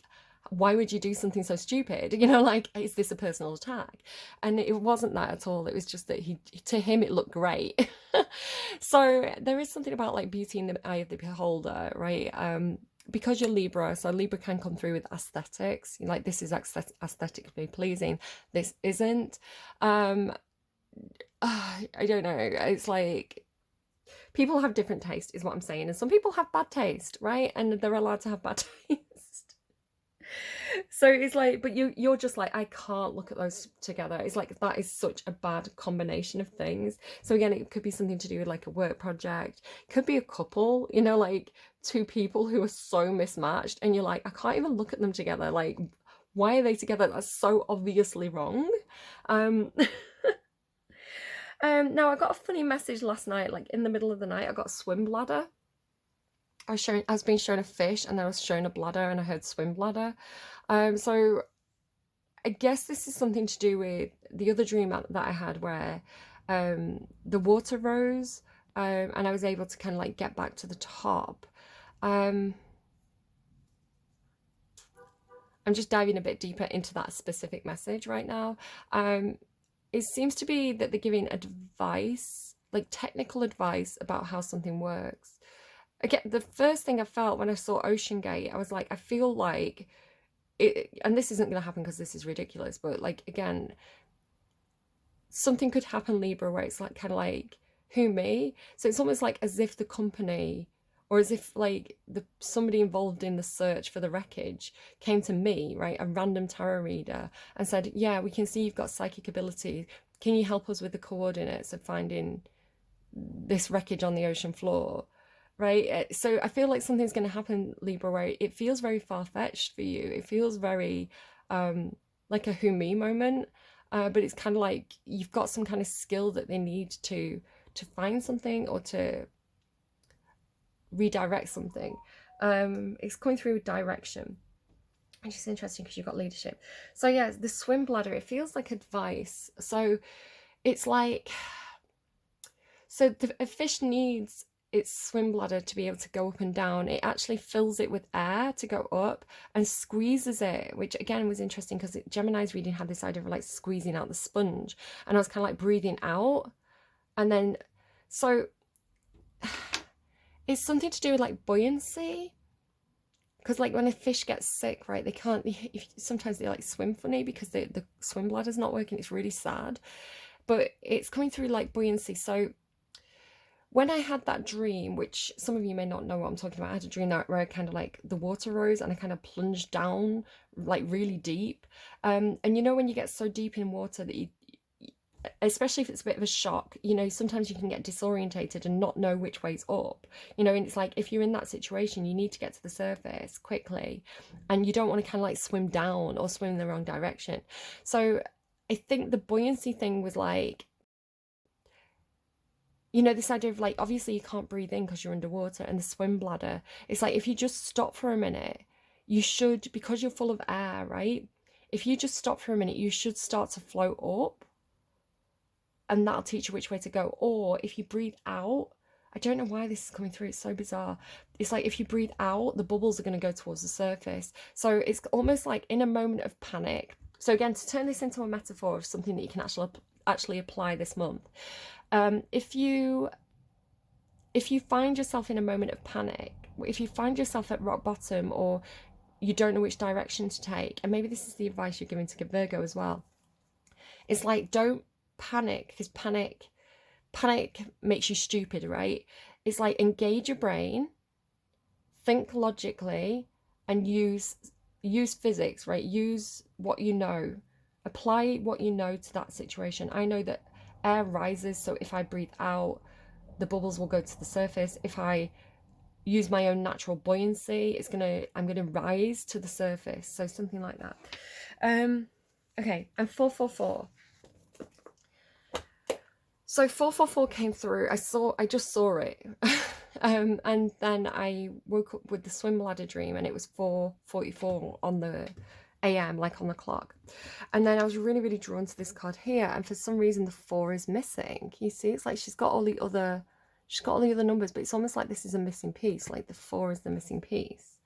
why would you do something so stupid? You know, like, is this a personal attack? And it wasn't that at all. It was just that to him, it looked great. So there is something about like beauty in the eye of the beholder, right? Because you're Libra, so Libra can come through with aesthetics. Like, this is aesthetically pleasing. This isn't. I don't know. It's like people have different taste, is what I'm saying, and some people have bad taste, right? And they're allowed to have bad taste. So it's like, but you're just like, I can't look at those together. It's like, that is such a bad combination of things. So again, it could be something to do with like a work project, could be a couple, you know, like two people who are so mismatched, and you're like, I can't even look at them together. Like, why are they together? That's so obviously wrong. Now I got a funny message last night, like in the middle of the night. I got a swim bladder. I was being shown a fish, and I was shown a bladder, and I heard swim bladder. So I guess this is something to do with the other dream that I had, where the water rose, and I was able to kind of like get back to the top. I'm just diving a bit deeper into that specific message right now. It seems to be that they're giving advice, like technical advice about how something works. Again, the first thing I felt when I saw Ocean Gate, I was like, I feel like it, and this isn't going to happen because this is ridiculous, but like, again, something could happen, Libra, where it's like kind of like, who, me? So it's almost like as if the company, or as if like somebody involved in the search for the wreckage came to me, right, a random tarot reader, and said, yeah, we can see you've got psychic ability. Can you help us with the coordinates of finding this wreckage on the ocean floor, right? So I feel like something's going to happen, Libra, where it feels very far-fetched for you. It feels very like a who, me moment, but it's kind of like you've got some kind of skill that they need to find something or to redirect something. It's coming through with direction, which is interesting because you've got leadership. So yeah, the swim bladder, it feels like advice. So it's like, so a fish needs its swim bladder to be able to go up and down, it actually fills it with air to go up and squeezes it, which again was interesting because Gemini's reading had this idea of like squeezing out the sponge, and I was kind of like breathing out. And then, so it's something to do with like buoyancy, because like when a fish gets sick, right, they can't, sometimes they like swim funny because the swim bladder's not working. It's really sad, but it's coming through like buoyancy. So when I had that dream, which some of you may not know what I'm talking about, I had a dream that where I kind of like the water rose and I kind of plunged down like really deep. And you know, when you get so deep in water that you, especially if it's a bit of a shock, you know, sometimes you can get disorientated and not know which way's up, you know, and it's like if you're in that situation, you need to get to the surface quickly and you don't want to kind of like swim down or swim in the wrong direction. So I think the buoyancy thing was like, you know, this idea of like, obviously you can't breathe in because you're underwater, and the swim bladder, it's like if you just stop for a minute, you should, because you're full of air, right? If you just stop for a minute, you should start to float up, and that'll teach you which way to go. Or if you breathe out, I don't know why this is coming through, it's so bizarre. It's like if you breathe out, the bubbles are going to go towards the surface. So it's almost like in a moment of panic. So again, to turn this into a metaphor of something that you can actually apply this month. If you find yourself in a moment of panic, if you find yourself at rock bottom, or you don't know which direction to take, and maybe this is the advice you're giving to Virgo as well, it's like, don't panic, because panic makes you stupid, right? It's like, engage your brain, think logically, and use physics, right? Use what you know, apply what you know to that situation. I know that air rises, so if I breathe out, the bubbles will go to the surface. If I use my own natural buoyancy, I'm gonna rise to the surface. So something like that. Okay, and 444. So 444 came through. I just saw it. And then I woke up with the swim bladder dream, and it was 4:44 on the AM, like on the clock. And then I was really, really drawn to this card here, and for some reason the 4 is missing. You see, it's like she's got all the other numbers, but it's almost like this is a missing piece, like the 4 is the missing piece.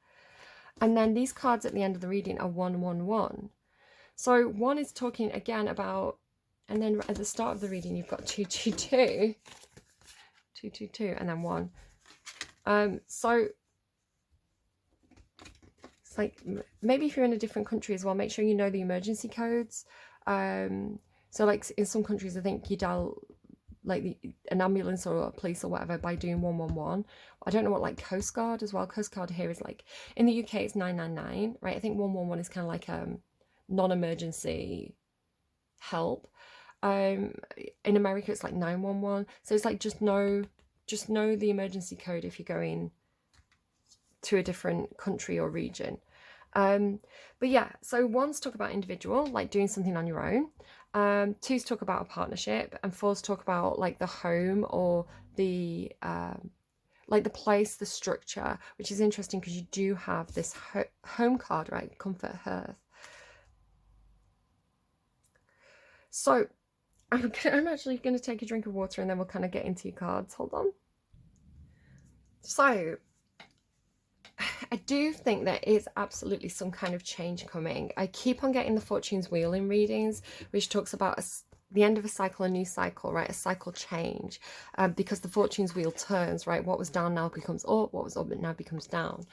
And then these cards at the end of the reading are 111. So 1 is talking again about, and then at the start of the reading you've got 222, and then 1. So it's like, maybe if you're in a different country as well, make sure you know the emergency codes. So like in some countries, I think you dial like an ambulance or a police or whatever by doing 111. I don't know what like Coast Guard as well. Coast Guard here is like, in the UK it's 999, right? I think 111 is kind of like non-emergency help. In America it's like 911. So it's like, just know the emergency code if you're going to a different country or region. But yeah, so 1's talk about individual, like doing something on your own. 2's talk about a partnership, and 4's talk about like the home, or the like the place, the structure, which is interesting because you do have this home card, right? Comfort, hearth. So I'm actually going to take a drink of water, and then we'll kind of get into your cards. Hold on. So I do think there is absolutely some kind of change coming. I keep on getting the Fortune's Wheel in readings, which talks about the end of a cycle, a new cycle, right? A cycle change, because the Fortune's Wheel turns, right? What was down now becomes up, what was up now becomes down.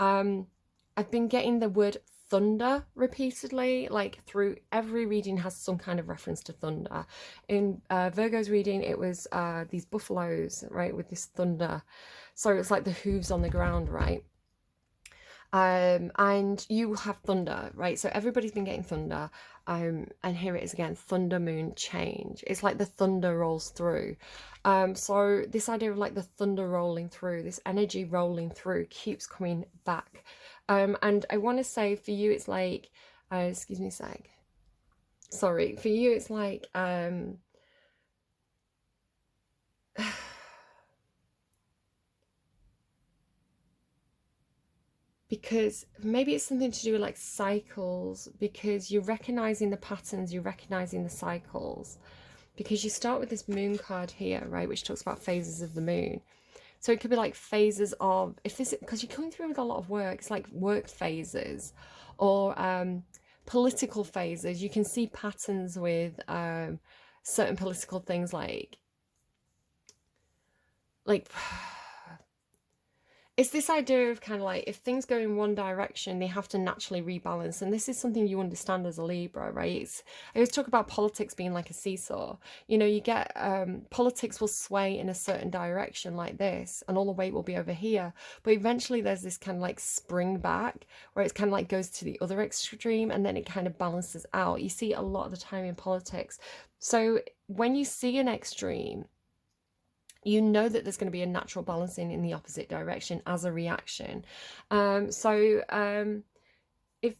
I've been getting the word thunder repeatedly, like through every reading has some kind of reference to thunder. In Virgo's reading, it was these buffaloes, right, with this thunder. So it's like the hooves on the ground, right? And you have thunder, right? So everybody's been getting thunder, and here it is again, thunder, moon, change. It's like the thunder rolls through. So this idea of like the thunder rolling through, this energy rolling through, keeps coming back. And I want to say for you it's like, excuse me a sec, sorry, for you it's like because maybe it's something to do with like cycles, because you're recognizing the patterns, you're recognizing the cycles, because you start with this moon card here, right, which talks about phases of the moon. So it could be like phases of, if this, because you're coming through with a lot of work, it's like work phases or political phases. You can see patterns with certain political things like it's this idea of kind of like if things go in one direction, they have to naturally rebalance. And this is something you understand as a Libra, right? I always talk about politics being like a seesaw. You know, you get politics will sway in a certain direction like this, and all the weight will be over here. But eventually there's this kind of like spring back where it's kind of like goes to the other extreme and then it kind of balances out. You see it a lot of the time in politics. So when you see an extreme, you know that there's going to be a natural balancing in the opposite direction as a reaction. It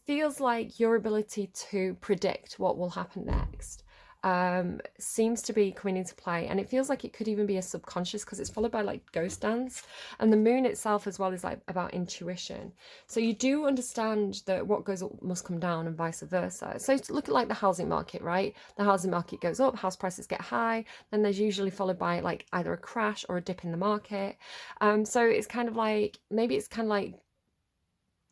feels like your ability to predict what will happen next seems to be coming into play, and it feels like it could even be a subconscious because it's followed by like ghost dance, and the moon itself as well is like about intuition. So you do understand that what goes up must come down and vice versa. So look at like the housing market, right? The housing market goes up, house prices get high, then there's usually followed by like either a crash or a dip in the market. So it's kind of like, maybe it's kind of like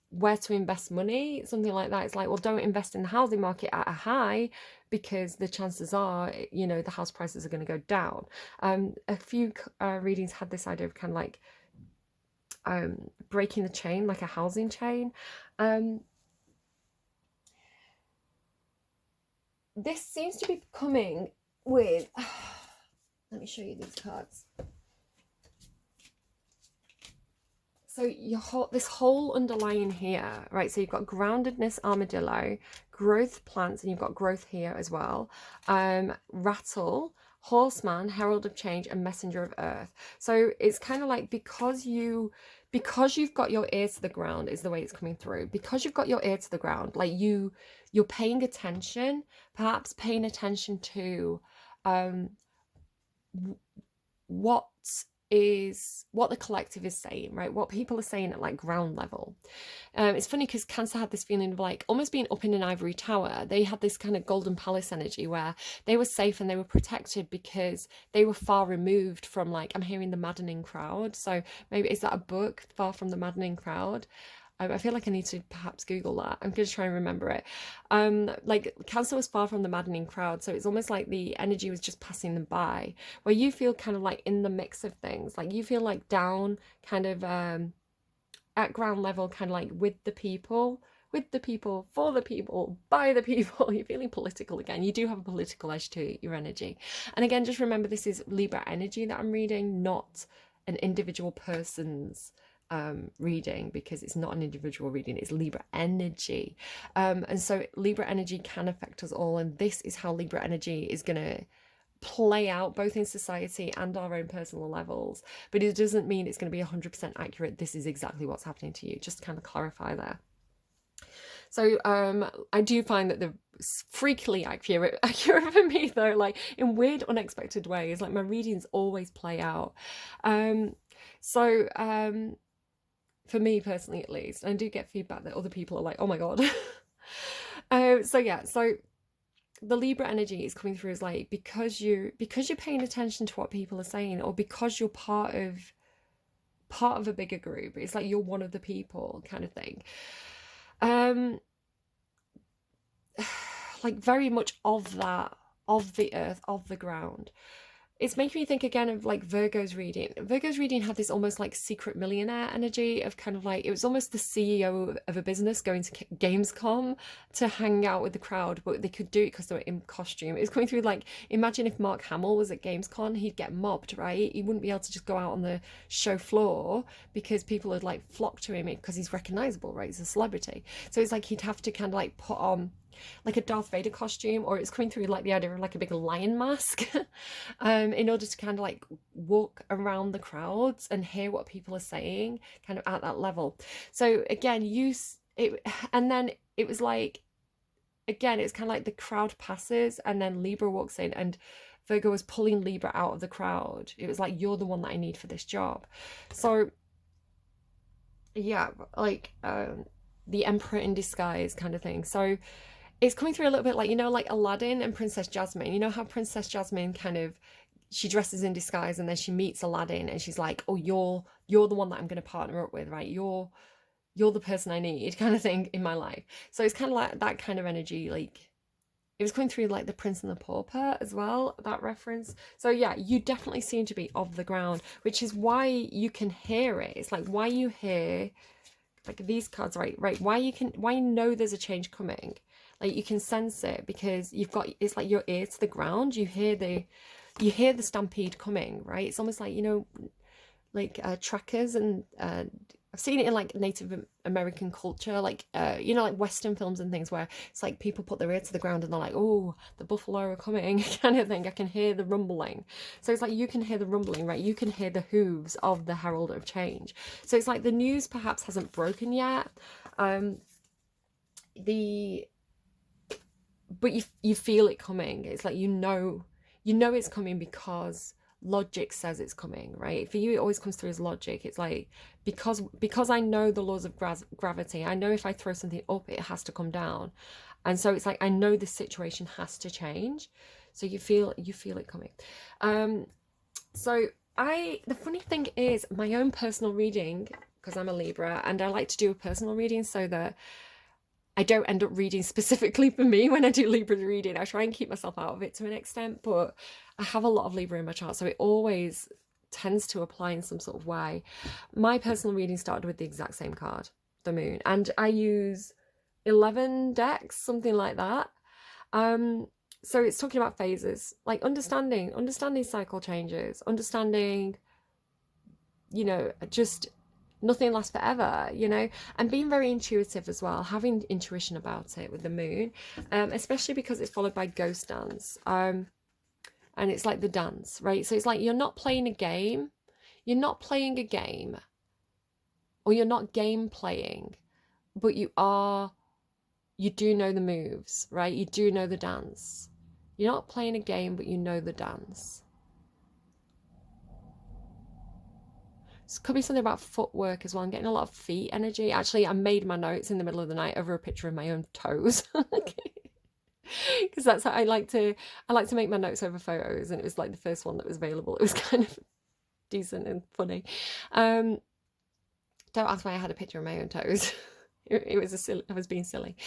where to invest money, something like that. It's like, well, don't invest in the housing market at a high because the chances are, you know, the house prices are going to go down. A few readings had this idea of kind of like breaking the chain, like a housing chain. This seems to be coming with, let me show you these cards. So this whole underlying here, right? So you've got groundedness, armadillo, growth plants, and you've got growth here as well. Rattle, horseman, herald of change, and messenger of earth. So it's kind of like because you've got your ear to the ground is the way it's coming through. Because you've got your ear to the ground, like you're paying attention, perhaps paying attention to what the collective is saying, right? What people are saying at like ground level. It's funny because Cancer had this feeling of like almost being up in an ivory tower. They had this kind of golden palace energy where they were safe and they were protected because they were far removed from, like, I'm hearing the maddening crowd. So maybe, is that a book, Far from the Maddening Crowd? I feel like I need to perhaps Google that. I'm going to try and remember it. Like Cancer was far from the maddening crowd, so it's almost like the energy was just passing them by. Where you feel kind of like in the mix of things, like you feel like down, kind of at ground level, kind of like with the people, for the people, by the people. You're feeling political again. You do have a political edge to your energy. And again, just remember this is Libra energy that I'm reading, not an individual person's reading, because it's not an individual reading, it's Libra energy. And so Libra energy can affect us all, and this is how Libra energy is going to play out both in society and our own personal levels. But it doesn't mean it's going to be 100% accurate. This is exactly what's happening to you, just to kind of clarify there. So I do find that the freakily accurate for me though, like in weird unexpected ways. Like my readings always play out. For me personally, at least, and I do get feedback that other people are like, oh my god. So the Libra energy is coming through as like, because you're paying attention to what people are saying, or because you're part of a bigger group, it's like you're one of the people kind of thing. Like very much of that, of the earth, of the ground. It's making me think again of like Virgo's reading. Virgo's reading had this almost like secret millionaire energy of kind of like, it was almost the CEO of a business going to Gamescom to hang out with the crowd, but they could do it because they were in costume. It was coming through like, imagine if Mark Hamill was at Gamescom, he'd get mobbed, right? He wouldn't be able to just go out on the show floor because people would like flock to him because he's recognizable, right? He's a celebrity. So it's like he'd have to kind of like put on like a Darth Vader costume, or it's coming through like the idea of like a big lion mask in order to kind of like walk around the crowds and hear what people are saying kind of at that level. So again, and then it was like, again, it's kind of like the crowd passes and then Libra walks in, and Virgo was pulling Libra out of the crowd. It was like, you're the one that I need for this job. So yeah, like the Emperor in disguise kind of thing. So it's coming through a little bit like, you know, like Aladdin and Princess Jasmine. You know how Princess Jasmine kind of she dresses in disguise, and then she meets Aladdin, and she's like, oh, you're the one that I'm going to partner up with, right? You're the person I need, kind of thing, in my life. So it's kind of like that kind of energy. Like, it was coming through like the Prince and the Pauper as well, that reference. So yeah, you definitely seem to be of the ground, which is why you can hear it. It's like why you hear like these cards, right? Why you know there's a change coming. Like you can sense it because you've got, it's like your ear to the ground. You hear the stampede coming, right? It's almost like, you know, like trackers, and I've seen it in like Native American culture, like you know, like Western films and things, where it's like people put their ear to the ground and they're like, oh, the buffalo are coming, kind of thing. I can hear the rumbling. So it's like you can hear the rumbling, right? You can hear the hooves of the herald of change. So it's like the news perhaps hasn't broken yet, but you feel it coming. It's like you know it's coming because logic says it's coming, right? For you, it always comes through as logic. It's like because I know the laws of gravity. I know if I throw something up, it has to come down, and so it's like I know this situation has to change. So you feel it coming. So the funny thing is, my own personal reading, because I'm a Libra, and I like to do a personal reading so that I don't end up reading specifically for me when I do Libra reading. I try and keep myself out of it to an extent, but I have a lot of Libra in my chart, so it always tends to apply in some sort of way. My personal reading started with the exact same card, the moon, and I use 11 decks, something like that. So it's talking about phases, like understanding cycle changes, understanding, you know, just nothing lasts forever, you know, and being very intuitive as well, having intuition about it with the moon, especially because it's followed by ghost dance, and it's like the dance, right? So it's like you're not playing a game, or you're not game playing, but you do know the moves, right? You do know the dance. You're not playing a game, but you know the dance. It could be something about footwork as well. I'm getting a lot of feet energy. Actually, I made my notes in the middle of the night over a picture of my own toes. Because that's how I like to make my notes over photos, and it was like the first one that was available. It was kind of decent and funny. Don't ask why I had a picture of my own toes. It was I was being silly.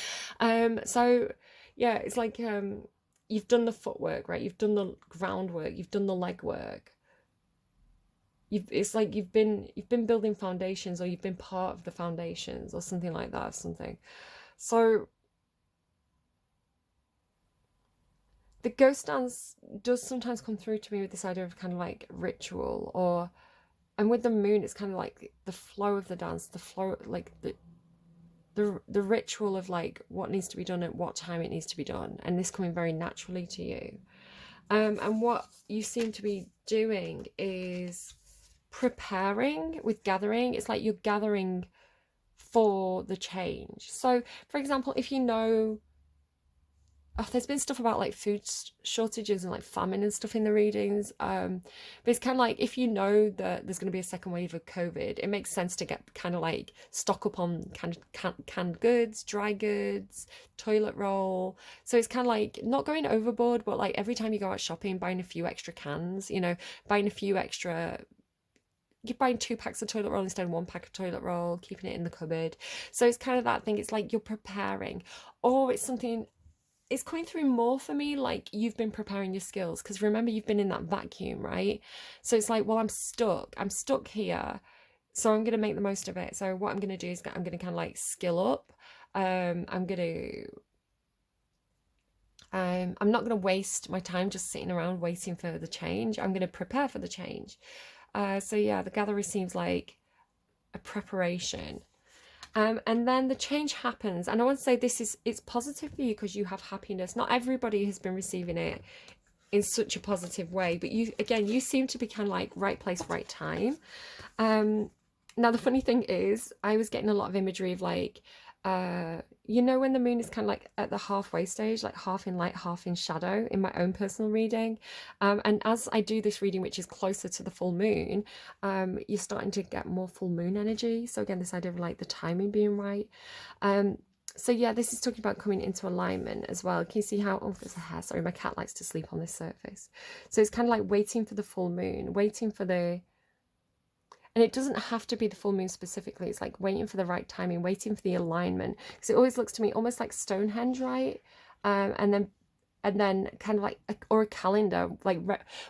So yeah, it's like you've done the footwork, right? You've done the groundwork, you've done the legwork. It's like you've been building foundations, or you've been part of the foundations, or something like that, something. So the ghost dance does sometimes come through to me with this idea of kind of like ritual, and with the moon, it's kind of like the flow of the dance, the flow, like the ritual of like what needs to be done at what time it needs to be done, and this coming very naturally to you. And what you seem to be doing is preparing with gathering. It's like you're gathering for the change. So for example, if you know, there's been stuff about like food shortages and like famine and stuff in the readings, but it's kind of like if you know that there's going to be a second wave of COVID, it makes sense to get kind of like stock up on canned goods, dry goods, toilet roll. So it's kind of like not going overboard, but like every time you go out shopping, buying a few extra cans, you know, buying a few extra, you're buying 2 packs of toilet roll instead of 1 pack of toilet roll, keeping it in the cupboard. So it's kind of that thing. It's like you're preparing, or it's something, it's coming through more for me like you've been preparing your skills, because remember, you've been in that vacuum, right? So it's like, well, I'm stuck here, so I'm going to make the most of it. So what I'm going to do is I'm going to kind of like skill up. I'm not going to waste my time just sitting around waiting for the change. I'm going to prepare for the change. So yeah, the gathering seems like a preparation. And then the change happens, and I want to say it's positive for you because you have happiness. Not everybody has been receiving it in such a positive way, but you seem to be kind of like right place, right time. Now the funny thing is, I was getting a lot of imagery of like, you know, when the moon is kind of like at the halfway stage, like half in light, half in shadow, in my own personal reading. And as I do this reading, which is closer to the full moon, you're starting to get more full moon energy. So again, this idea of like the timing being right. So yeah, this is talking about coming into alignment as well. Can you see how, oh, there's a hair. Sorry, my cat likes to sleep on this surface. So it's kind of like waiting for the full moon, waiting for the, and it doesn't have to be the full moon specifically. It's like waiting for the right timing, waiting for the alignment. Because it always looks to me almost like Stonehenge, right? And then kind of like, or a calendar, like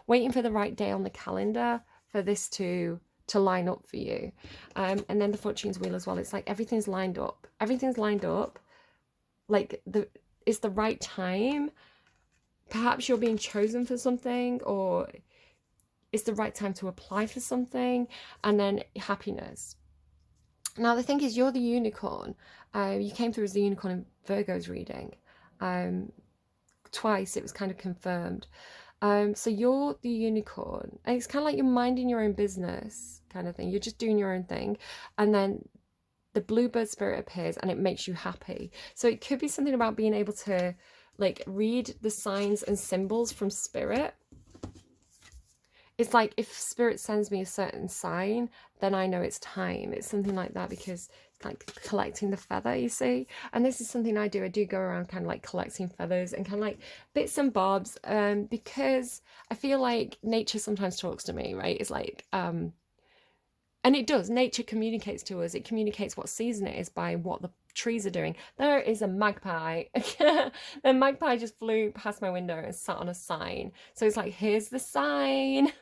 waiting for the right day on the calendar for this to line up for you. And then the fortune's wheel as well. It's like everything's lined up. Everything's lined up. Like it's the right time. Perhaps you're being chosen for something, or it's the right time to apply for something. And then happiness. Now the thing is, you're the unicorn. You came through as the unicorn in Virgo's reading. Twice it was kind of confirmed. So you're the unicorn, and it's kind of like you're minding your own business kind of thing. You're just doing your own thing, and then the bluebird spirit appears and it makes you happy. So it could be something about being able to like read the signs and symbols from spirit. It's like if spirit sends me a certain sign, then I know it's time. It's something like that, because it's like collecting the feather, you see. And this is something I do. I do go around kind of like collecting feathers and kind of like bits and bobs, because I feel like nature sometimes talks to me, right? It's like, and it does. Nature communicates to us. It communicates what season it is by what the trees are doing. There is a magpie. The magpie just flew past my window and sat on a sign. So it's like, here's the sign.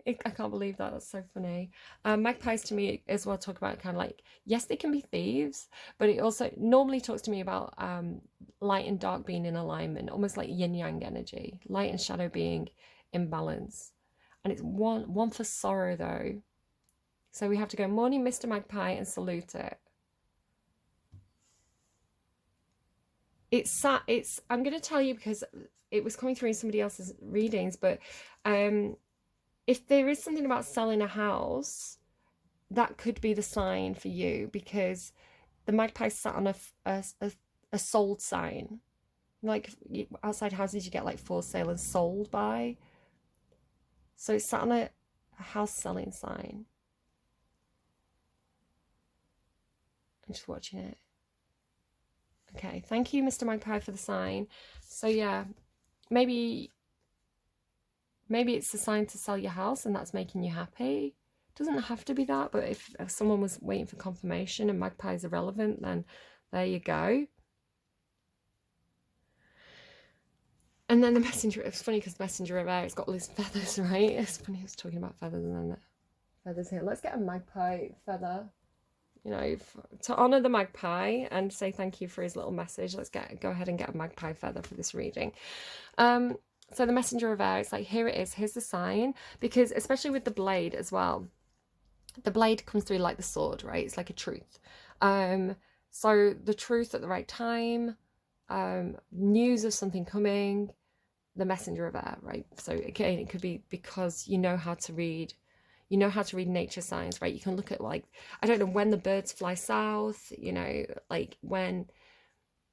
I can't believe that. That's so funny. Magpies to me as well talk about kind of like, yes, they can be thieves, but it also normally talks to me about light and dark being in alignment, almost like yin yang energy, light and shadow being in balance. And it's one for sorrow though. So we have to go, morning, Mr. Magpie, and salute it. I'm going to tell you because it was coming through in somebody else's readings, but if there is something about selling a house, that could be the sign for you, because the magpie sat on a sold sign. Like outside houses, you get like for sale and sold by. So it sat on a house selling sign. I'm just watching it. Okay, thank you, Mr. Magpie, for the sign. So yeah, maybe it's a sign to sell your house and that's making you happy. It doesn't have to be that, but if someone was waiting for confirmation and magpies are relevant, then there you go. And then the messenger, it's funny because messenger of air, it's got all these feathers, right? It's funny, I was talking about feathers and then the feathers here. Let's get a magpie feather, you know, to honor the magpie and say thank you for his little message. Let's go ahead and get a magpie feather for this reading. So the messenger of air, it's like, here it is, here's the sign, because especially with the blade as well, the blade comes through like the sword, right? It's like a truth. So the truth at the right time, news of something coming, the messenger of air, right? So again, it could be because you know how to read nature signs, right? You can look at like, I don't know, when the birds fly south, you know, like when,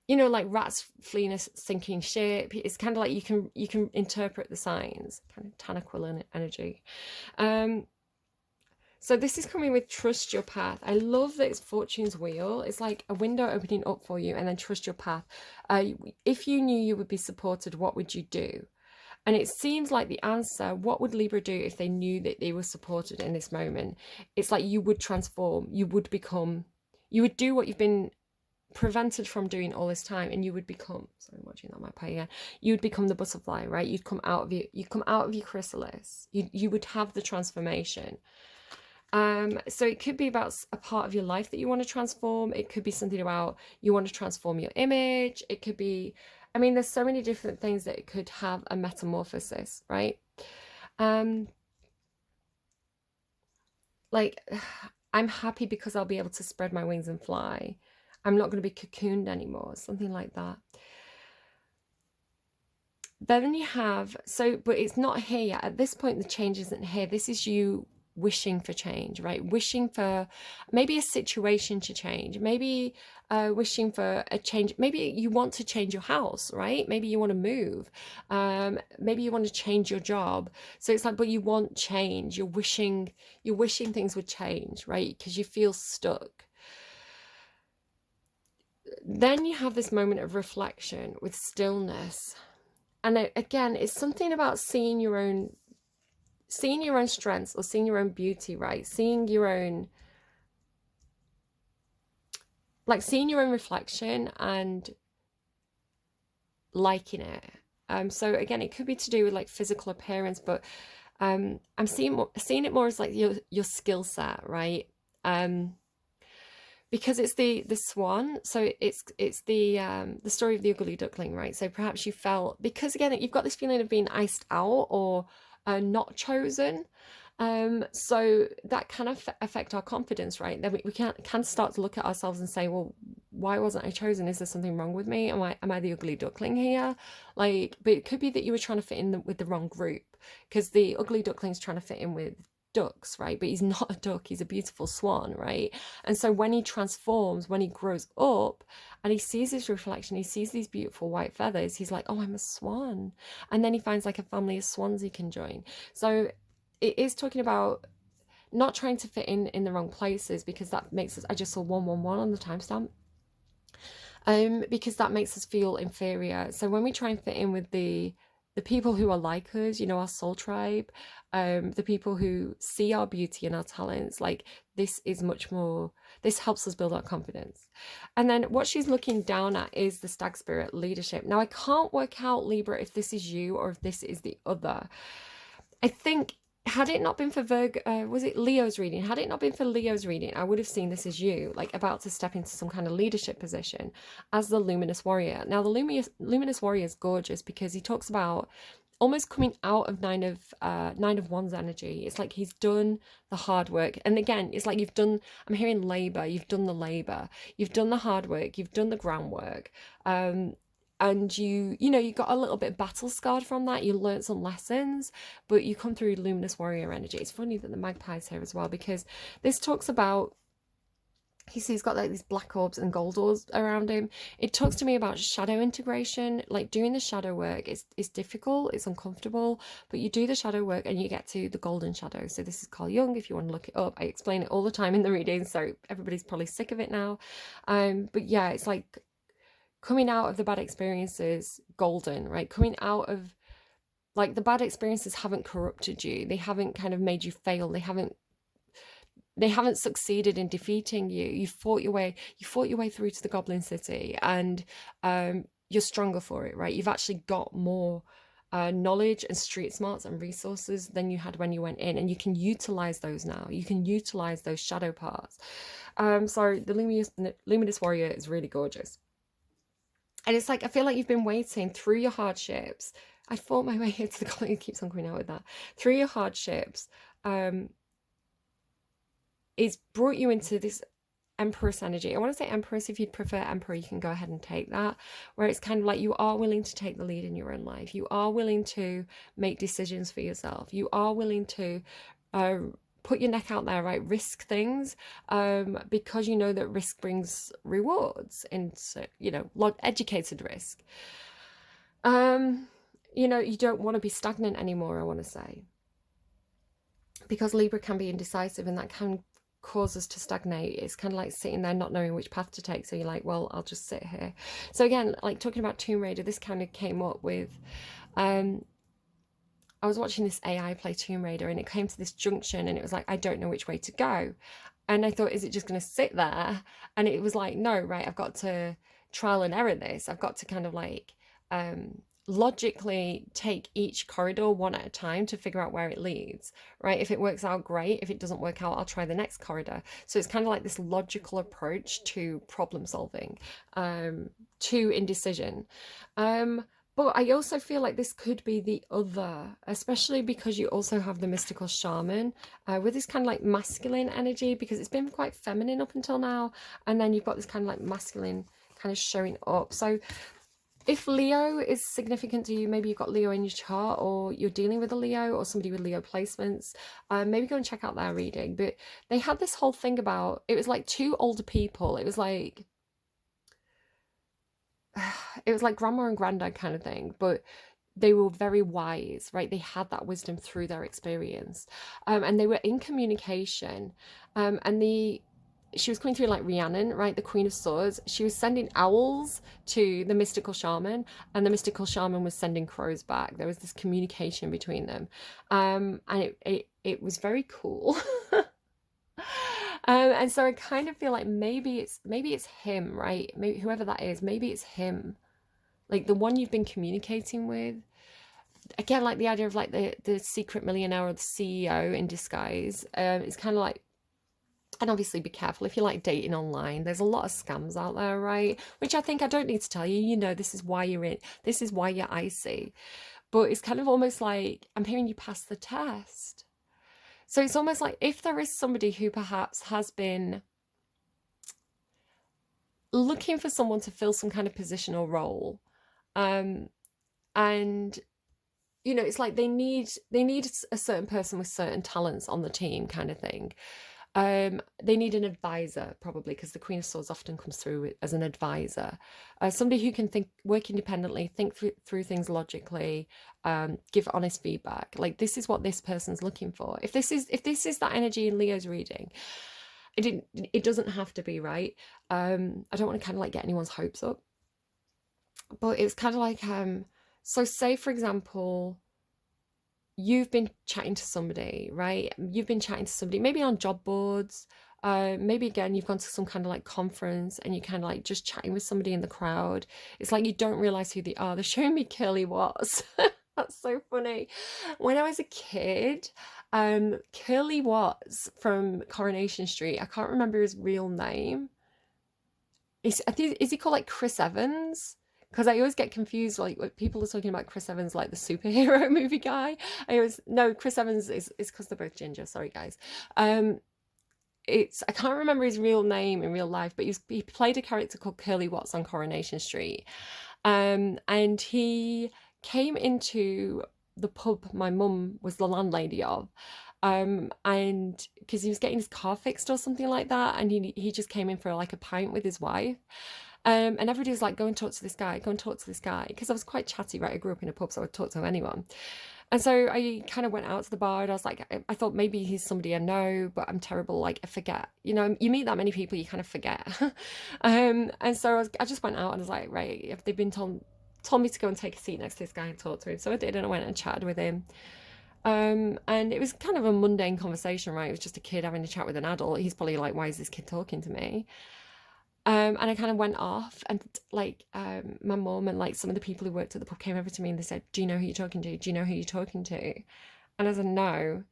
you know, like rats fleeing a sinking ship. It's kind of like you can interpret the signs, kind of Tanaquil energy. So this is coming with trust your path. I love that it's fortune's wheel. It's like a window opening up for you, and then trust your path. If you knew you would be supported, what would you do? And it seems like the answer, what would Libra do if they knew that they were supported in this moment? It's like you would transform, you would do what you've been prevented from doing all this time, and you would become, sorry, I'm watching that magpie again, you would become the butterfly, right? You'd come out of your chrysalis. You would have the transformation. So it could be about a part of your life that you want to transform. It could be something about you want to transform your image. It could be, I mean, there's so many different things that it could have a metamorphosis, right? Like, I'm happy because I'll be able to spread my wings and fly. I'm not going to be cocooned anymore, something like that. Then you have, but it's not here yet. At this point, the change isn't here. This is you wishing for change, right? Wishing for maybe a situation to change, maybe wishing for a change. Maybe you want to change your house, right? Maybe you want to move. Maybe you want to change your job. So it's like, but you want change. You're wishing things would change, right? Because you feel stuck. Then you have this moment of reflection with stillness. And again, it's something about seeing your own strengths, or seeing your own beauty, right? Seeing your own reflection and liking it. So again, it could be to do with like physical appearance, but I'm seeing it more as like your skill set, right? Because it's the swan, so it's the story of the ugly duckling, right? So perhaps you felt, because again you've got this feeling of being iced out, or not chosen. So that can affect our confidence, right? Then we can start to look at ourselves and say, well, why wasn't I chosen? Is there something wrong with me? Am I the ugly duckling here? Like, but it could be that you were trying to fit in with the wrong group, because the ugly duckling's trying to fit in with ducks, right? But he's not a duck, he's a beautiful swan, right? And so when he transforms, when he grows up and he sees his reflection, he sees these beautiful white feathers, he's like, oh, I'm a swan. And then he finds like a family of swans he can join. So it is talking about not trying to fit in the wrong places, because that makes us, I just saw 111 on the timestamp, because that makes us feel inferior. So when we try and fit in with the people who are like us, you know, our soul tribe, the people who see our beauty and our talents, like, this is much more, this helps us build our confidence. And then what she's looking down at is the stag spirit leadership. Now I can't work out, Libra, if this is you or if this is the other. I think, had it not been for was it Leo's reading? Had it not been for Leo's reading, I would have seen this as you, like, about to step into some kind of leadership position as the luminous warrior. Now, the luminous warrior is gorgeous because he talks about almost coming out of nine of wands energy. It's like he's done the hard work, and again, it's like I'm hearing labor. You've done the labor, you've done the hard work, you've done the groundwork. And you got a little bit battle scarred from that. You learned some lessons, but you come through luminous warrior energy. It's funny that the magpie's here as well, because this talks about, he's got like these black orbs and gold orbs around him. It talks to me about shadow integration, like doing the shadow work is difficult, it's uncomfortable, but you do the shadow work and you get to the golden shadow. So this is Carl Jung, if you want to look it up. I explain it all the time in the reading, so everybody's probably sick of it now. But yeah, it's like coming out of the bad experiences golden, right? Coming out of, like, the bad experiences haven't corrupted you, they haven't kind of made you fail, they haven't succeeded in defeating you. You fought your way through to the Goblin City, and you're stronger for it, right? You've actually got more knowledge and street smarts and resources than you had when you went in, and you can utilize those now. You can utilize those shadow parts. So the luminous warrior is really gorgeous. And it's like, I feel like you've been waiting through your hardships. I fought my way here to the Goblin, it keeps on coming out with that. Through your hardships, it's brought you into this Empress energy. I want to say Empress. If you'd prefer Emperor, you can go ahead and take that, where it's kind of like you are willing to take the lead in your own life. You are willing to make decisions for yourself. You are willing to put your neck out there, right? Risk things, because you know that risk brings rewards, and educated risk. You don't want to be stagnant anymore, I want to say, because Libra can be indecisive, and that can cause us to stagnate. It's kind of like sitting there not knowing which path to take, so you're like, well, I'll just sit here. So again, like talking about Tomb Raider, this kind of came up with I was watching this AI play Tomb Raider, and it came to this junction, and it was like, I don't know which way to go. And I thought, is it just going to sit there? And it was like, no, right, I've got to trial and error this. I've got to kind of like logically take each corridor one at a time to figure out where it leads, right? If it works out, great. If it doesn't work out, I'll try the next corridor. So it's kind of like this logical approach to problem solving, to indecision. But I also feel like this could be the other, especially because you also have the mystical shaman with this kind of like masculine energy, because it's been quite feminine up until now. And then you've got this kind of like masculine kind of showing up. So if Leo is significant to you, maybe you've got Leo in your chart, or you're dealing with a Leo or somebody with Leo placements, maybe go and check out their reading. But they had this whole thing about, it was like two older people. It was like grandma and granddad kind of thing, but they were very wise, right? They had that wisdom through their experience, and they were in communication, and she was coming through like Rhiannon, right? The Queen of Swords. She was sending owls to the mystical shaman, and the mystical shaman was sending crows back. There was this communication between them. And it was very cool. And so I kind of feel like maybe it's him, right? Maybe whoever that is, maybe it's him. Like the one you've been communicating with. Again, like the idea of like the secret millionaire or the CEO in disguise. It's kind of like, and obviously be careful if you're like dating online. There's a lot of scams out there, right? Which I think I don't need to tell you. You know, this is why you're icy. But it's kind of almost like I'm hearing you pass the test. So it's almost like if there is somebody who perhaps has been looking for someone to fill some kind of position or role, and you know, it's like they need a certain person with certain talents on the team, kind of thing. They need an advisor, probably, because the Queen of Swords often comes through as an advisor, somebody who can work independently, think through things logically, give honest feedback. Like this is what this person's looking for. If this is that energy in Leo's reading, it doesn't have to be, right. I don't want to kind of like get anyone's hopes up, but it's kind of like so say for example, you've been chatting to somebody, right? You've been chatting to somebody, maybe on job boards. Maybe again, you've gone to some kind of like conference and you're kind of like just chatting with somebody in the crowd. It's like you don't realize who they are. They're showing me Curly Watts. That's so funny. When I was a kid, Curly Watts from Coronation Street, I can't remember his real name. I think, is he called like Chris Evans? Because I always get confused, like when people are talking about Chris Evans, like the superhero movie guy. No, Chris Evans is because they're both ginger. Sorry, guys. I can't remember his real name in real life, but he played a character called Curly Watts on Coronation Street, and he came into the pub my mum was the landlady of, and because he was getting his car fixed or something like that, and he just came in for like a pint with his wife. And everybody was like, go and talk to this guy, go and talk to this guy. Because I was quite chatty, right? I grew up in a pub, so I would talk to anyone. And so I kind of went out to the bar and I was like, I thought maybe he's somebody I know, but I'm terrible. Like, I forget. You know, you meet that many people, you kind of forget. And so I just went out and I was like, right, if they've been told me to go and take a seat next to this guy and talk to him. So I did, and I went and chatted with him. And it was kind of a mundane conversation, right? It was just a kid having a chat with an adult. He's probably like, why is this kid talking to me? And I kind of went off, and like my mum and like some of the people who worked at the pub came over to me and they said, do you know who you're talking to? Do you know who you're talking to? And I said, no.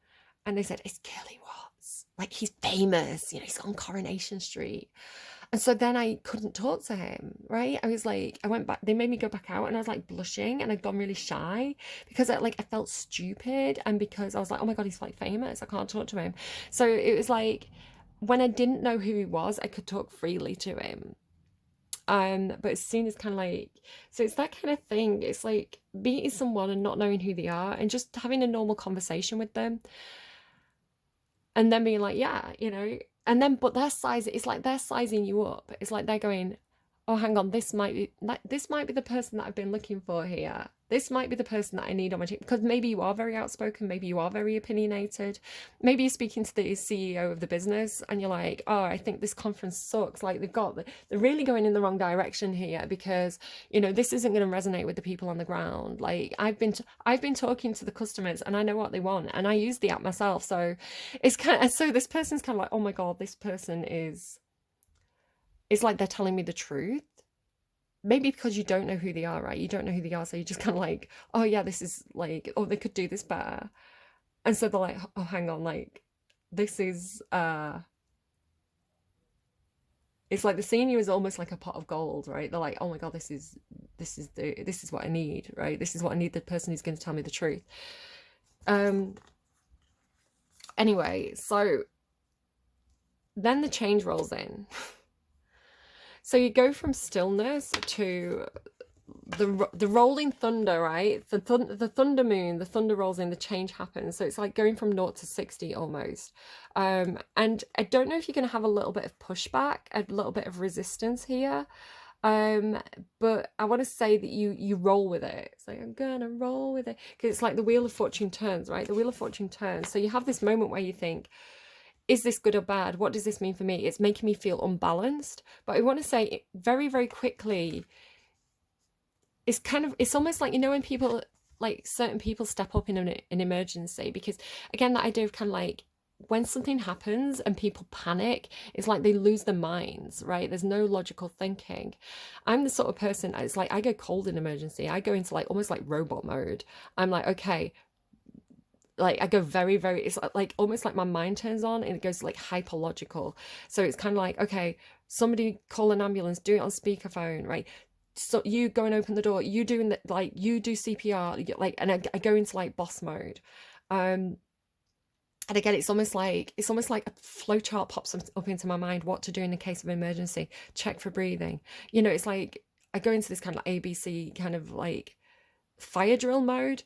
And they said, it's Curly Watts. Like, he's famous, you know, he's on Coronation Street. And so then I couldn't talk to him, right? I was like, I went back, they made me go back out, and I was like blushing, and I'd gone really shy because I felt stupid, and because I was like, oh my God, he's like famous, I can't talk to him. So it was like, when I didn't know who he was, I could talk freely to him. But as soon as kind of like, so it's that kind of thing. It's like meeting someone and not knowing who they are and just having a normal conversation with them. And then being like, yeah, you know, and then, but it's like they're sizing you up. It's like they're going, oh, hang on, this might be the person that I've been looking for here. This might be the person that I need on my team. Because maybe you are very outspoken, maybe you are very opinionated, maybe you're speaking to the CEO of the business and you're like, oh, I think this conference sucks. Like they're really going in the wrong direction here, because you know this isn't going to resonate with the people on the ground. Like I've been talking to the customers and I know what they want, and I use the app myself. So it's kind of, so this person's kind of like, oh my God, this person is. It's like they're telling me the truth. Maybe because you don't know who they are, right? You don't know who they are, so you're just kind of like, oh yeah, this is like, oh, they could do this better. And so they're like, oh, hang on, like, this is, it's like the senior is almost like a pot of gold, right? They're like, oh my God, this is what I need, right? This is what I need, the person who's going to tell me the truth. Anyway, so then the change rolls in. So you go from stillness to the rolling thunder, right? The thunder moon, the thunder rolls in, the change happens. So it's like going from 0 to 60 almost. And I don't know if you're going to have a little bit of pushback, a little bit of resistance here. But I want to say that you roll with it. It's like, I'm gonna roll with it, because it's like the wheel of fortune turns, right? The wheel of fortune turns. So you have this moment where you think, is this good or bad? What does this mean for me? It's making me feel unbalanced. But I want to say very, very quickly, it's almost like, you know, when people, like certain people step up in an emergency, because again, that idea of kind of like, when something happens and people panic, it's like they lose their minds, right? There's no logical thinking. I'm the sort of person, it's like I go cold in emergency. I go into like almost like robot mode. I'm like, okay, like I go very, very, it's like almost like my mind turns on and it goes like hyperlogical. So it's kind of like, okay, somebody call an ambulance, do it on speakerphone, right? So you go and open the door, you doing the, like you do CPR, like, and I go into like boss mode. And again, it's almost like a flowchart pops up into my mind, what to do in the case of emergency. Check for breathing. You know, it's like I go into this kind of like ABC kind of like fire drill mode.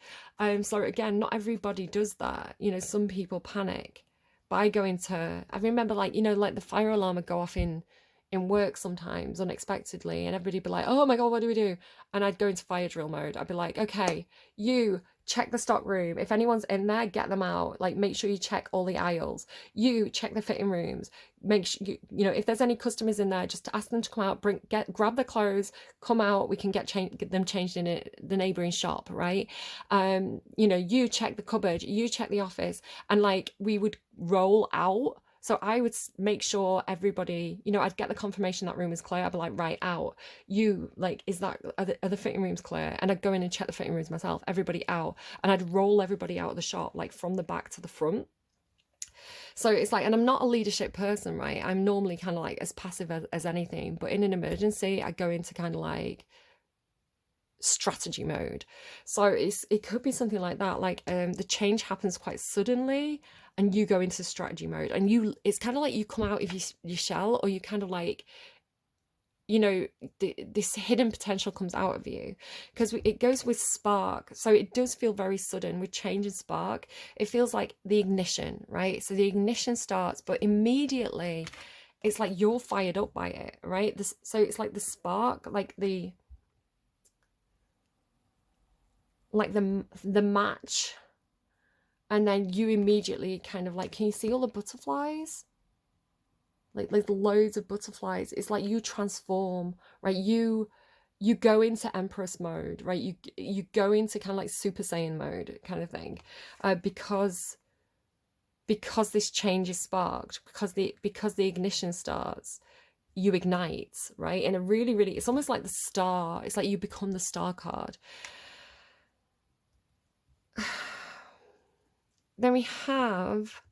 So again, not everybody does that. You know, some people panic. But I go into, I remember like, you know, like the fire alarm would go off in work sometimes unexpectedly, and everybody'd be like, oh my God, what do we do? And I'd go into fire drill mode. I'd be like, okay, you check the stock room. If anyone's in there, get them out. Like, make sure you check all the aisles. You check the fitting rooms. Make sure you know, if there's any customers in there, just ask them to come out, grab their clothes, come out. We can get them changed in the neighboring shop, right? You know, you check the cupboard, you check the office, and like we would roll out. So I would make sure everybody, you know, I'd get the confirmation that room is clear. I'd be like, right, out. You, like, are the fitting rooms clear? And I'd go in and check the fitting rooms myself, everybody out. And I'd roll everybody out of the shop, like from the back to the front. So it's like, and I'm not a leadership person, right? I'm normally kind of like as passive as anything. But in an emergency, I go into kind of like strategy mode. So it could be something like that, like the change happens quite suddenly and you go into strategy mode, and it's kind of like you come out of your shell, or you kind of like, you know, this hidden potential comes out of you, because it goes with spark. So it does feel very sudden with change and spark. It feels like the ignition, right? So the ignition starts, but immediately it's like you're fired up by it, right? So it's like the spark, like the match, and then you immediately kind of like, can you see all the butterflies? Like there's loads of butterflies. It's like you transform, right? You go into Empress mode, right? You go into kind of like Super Saiyan mode kind of thing, because this change is sparked, because the ignition starts, you ignite, right? And it really, really, it's almost like the star. It's like you become the star card. Then we have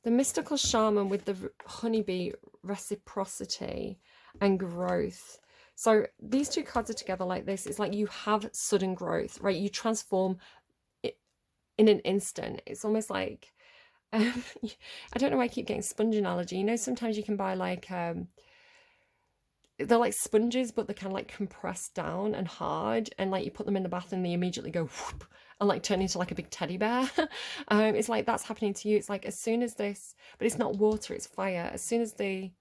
the mystical shaman with the honeybee, reciprocity and growth. So these two cards are together like this. It's like you have sudden growth, right? You transform it in an instant. It's almost like, I don't know why I keep getting sponge analogy. You know, sometimes you can buy like, they're like sponges, but they're kind of like compressed down and hard, and like you put them in the bath and they immediately go whoop, and like turn into like a big teddy bear. It's like that's happening to you. It's like as soon as this, but it's not water, it's fire. As soon as the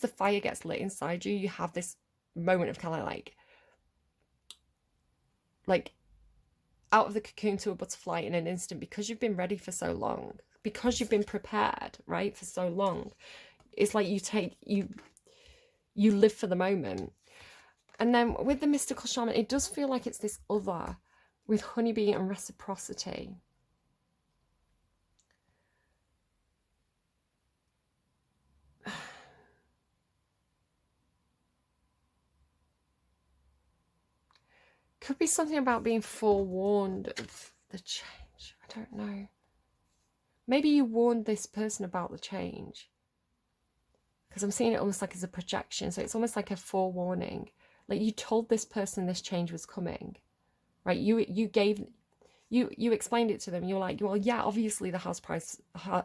fire gets lit inside you, you have this moment of kind of like out of the cocoon to a butterfly in an instant, because you've been ready for so long, because you've been prepared, right, for so long. It's like you live for the moment. And then with the mystical shaman, it does feel like it's this other with honeybee and reciprocity. Could be something about being forewarned of the change. I don't know. Maybe you warned this person about the change, because I'm seeing it almost like as a projection. So it's almost like a forewarning. Like you told this person this change was coming, right? You explained it to them. You were like, well, yeah, obviously the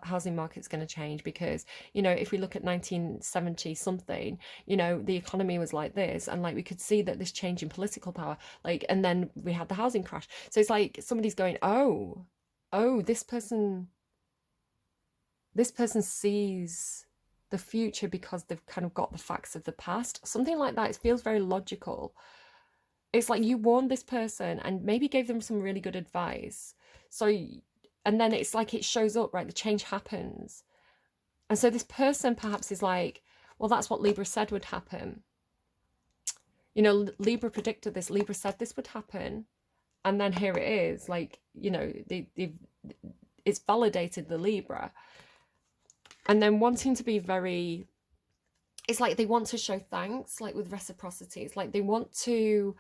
housing market's going to change, because, you know, if we look at 1970 something, you know, the economy was like this, and like we could see that this change in political power, like, and then we had the housing crash. So it's like somebody's going, oh, this person sees the future because they've kind of got the facts of the past, something like that. It feels very logical. It's like you warned this person and maybe gave them some really good advice. So, and then it's like it shows up, right? The change happens. And so this person perhaps is like, well, that's what Libra said would happen. You know, Libra predicted this. Libra said this would happen. And then here it is. Like, you know, it's validated the Libra. And then wanting to be very, it's like they want to show thanks, like with reciprocity. It's like they want to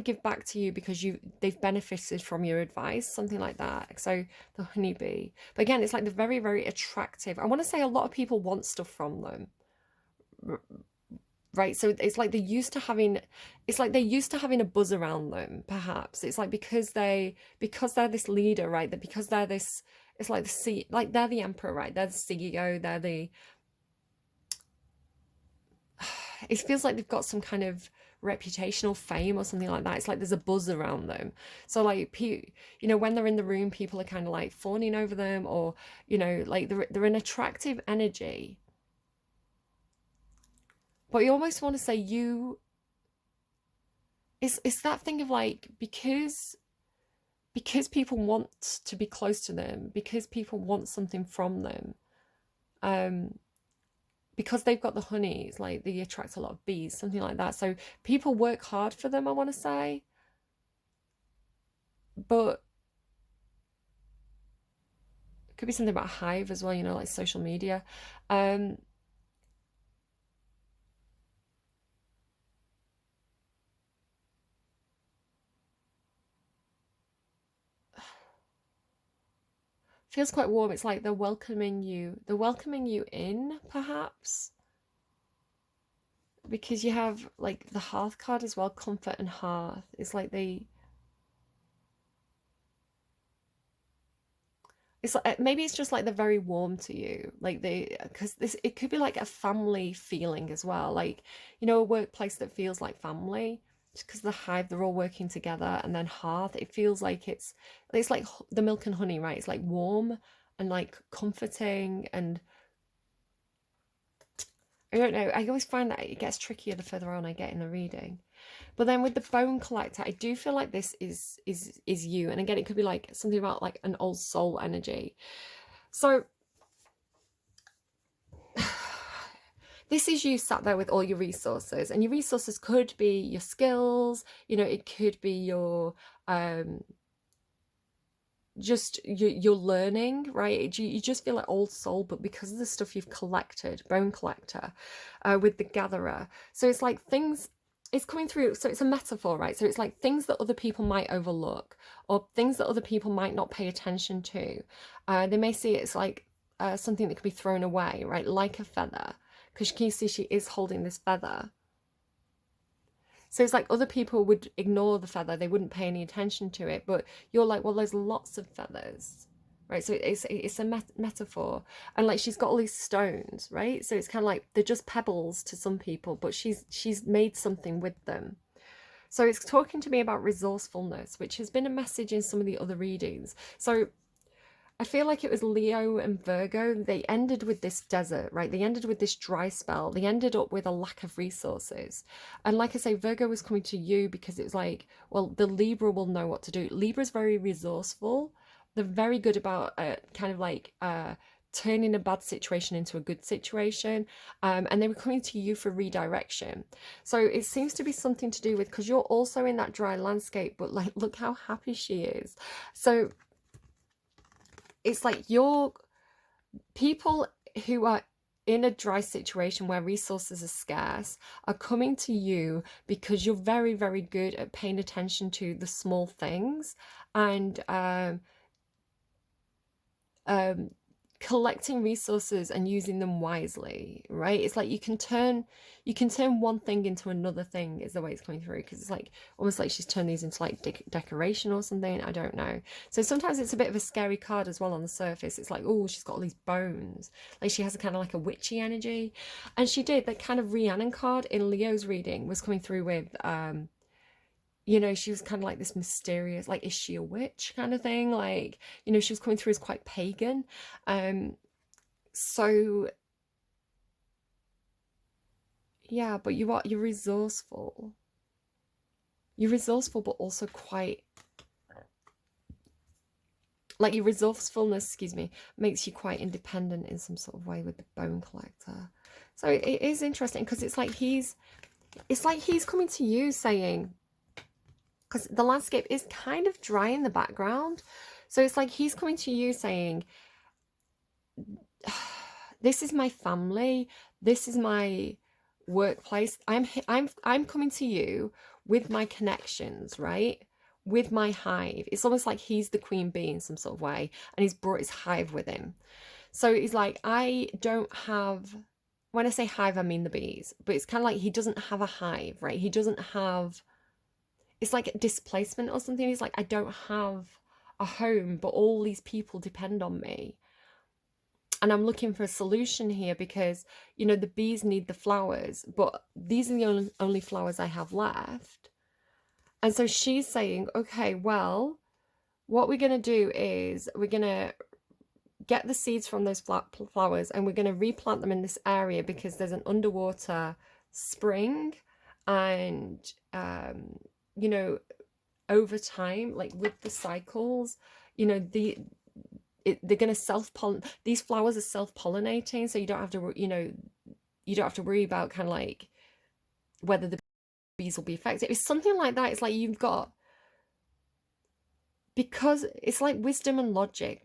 give back to you because they've benefited from your advice, something like that. So the honeybee. But again, it's like they're very, very attractive. I want to say a lot of people want stuff from them. Right, so it's like they're used to having a buzz around them, perhaps. It's like because they're this leader, right? That because they're this, it's like they're the emperor, right? They're the CEO, they're the, it feels like they've got some kind of reputational fame or something like that. It's like there's a buzz around them. So like, you know, when they're in the room, people are kind of like fawning over them, or, you know, like they're an attractive energy. But you almost want to say it's that thing of like, because people want to be close to them, because people want something from them, because they've got the honeys, like they attract a lot of bees, something like that. So people work hard for them, I want to say. But it could be something about a hive as well, you know, like social media. Feels quite warm. It's like they're welcoming you in, perhaps, because you have like the hearth card as well, comfort and hearth. It's like it's like, maybe it's just like they're very warm to you, like because it could be like a family feeling as well, like, you know, a workplace that feels like family, just because the hive, they're all working together. And then hearth, it feels like it's like the milk and honey, right? It's like warm and like comforting. And I don't know, I always find that it gets trickier the further on I get in the reading. But then with the bone collector, I do feel like this is you. And again, it could be like something about like an old soul energy. So this is you sat there with all your resources, and your resources could be your skills, you know, it could be your just your learning, right? You just feel like old soul, but because of the stuff you've collected, bone collector, with the gatherer. So it's like things, it's coming through. So it's a metaphor, right? So it's like things that other people might overlook, or things that other people might not pay attention to. They may see it's like something that could be thrown away, right? Like a feather, because you can see she is holding this feather. So it's like other people would ignore the feather, they wouldn't pay any attention to it, but you're like, well, there's lots of feathers, right? So it's a metaphor. And like she's got all these stones, right? So it's kind of like they're just pebbles to some people, but she's made something with them. So it's talking to me about resourcefulness, which has been a message in some of the other readings. So I feel like it was Leo and Virgo. They ended with this desert, right? They ended with this dry spell. They ended up with a lack of resources. And like I say, Virgo was coming to you because it was like, well, the Libra will know what to do. Libra's very resourceful. They're very good about kind of like turning a bad situation into a good situation. And they were coming to you for redirection. So it seems to be something to do with, because you're also in that dry landscape, but like, look how happy she is. So it's like your people who are in a dry situation where resources are scarce are coming to you because you're very, very good at paying attention to the small things, and collecting resources and using them wisely, right? It's like you can turn one thing into another thing, is the way it's coming through, because it's like almost like she's turned these into like decoration or something, I don't know. So sometimes it's a bit of a scary card as well on the surface. It's like, oh, she's got all these bones, like she has a kind of like a witchy energy. And she did that kind of Rhiannon card in Leo's reading was coming through with you know, she was kind of like this mysterious, like, is she a witch kind of thing? Like, you know, she was coming through as quite pagan. So yeah, but you're resourceful. You're resourceful, but also quite like your resourcefulness, excuse me, makes you quite independent in some sort of way with the bone collector. So it is interesting because it's like he's coming to you saying, because the landscape is kind of dry in the background. So it's like he's coming to you saying, this is my family, this is my workplace. I'm coming to you with my connections, right? With my hive. It's almost like he's the queen bee in some sort of way, and he's brought his hive with him. So he's like, I don't have, when I say hive, I mean the bees, but it's kind of like he doesn't have a hive, right? He doesn't have, it's like displacement or something. He's like, I don't have a home, but all these people depend on me. And I'm looking for a solution here because, you know, the bees need the flowers, but these are the only flowers I have left. And so she's saying, okay, well, what we're going to do is we're going to get the seeds from those flowers and we're going to replant them in this area because there's an underwater spring. And, you know, over time, like with the cycles, you know, they're going to these flowers are self-pollinating, so you don't have to, you know, you don't have to worry about kind of like whether the bees will be affected. It's something like that. It's like you've got, because it's like wisdom and logic.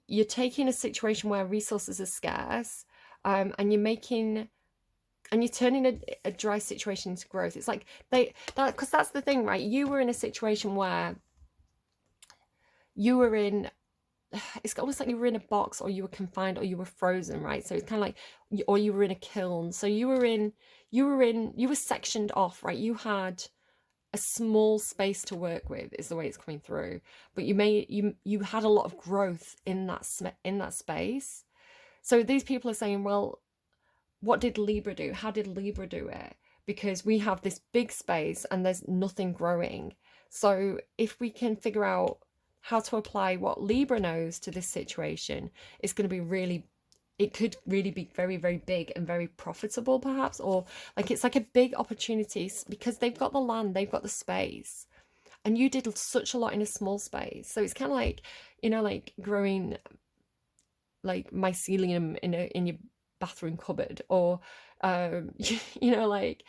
You're taking a situation where resources are scarce, and you're turning a dry situation into growth. It's like because that's the thing, right? You were in a situation where you were in, it's almost like you were in a box, or you were confined, or you were frozen, right? So it's kind of like, or you were in a kiln. So you were sectioned off, right? You had a small space to work with, is the way it's coming through. But you had a lot of growth in that space. So these people are saying, well, what did Libra do? How did Libra do it? Because we have this big space and there's nothing growing. So if we can figure out how to apply what Libra knows to this situation, it's going to be really, it could really be very, very big and very profitable perhaps, or like it's like a big opportunity because they've got the land, they've got the space, and you did such a lot in a small space. So it's kind of like, you know, like growing like mycelium in your bathroom cupboard, or you know, like,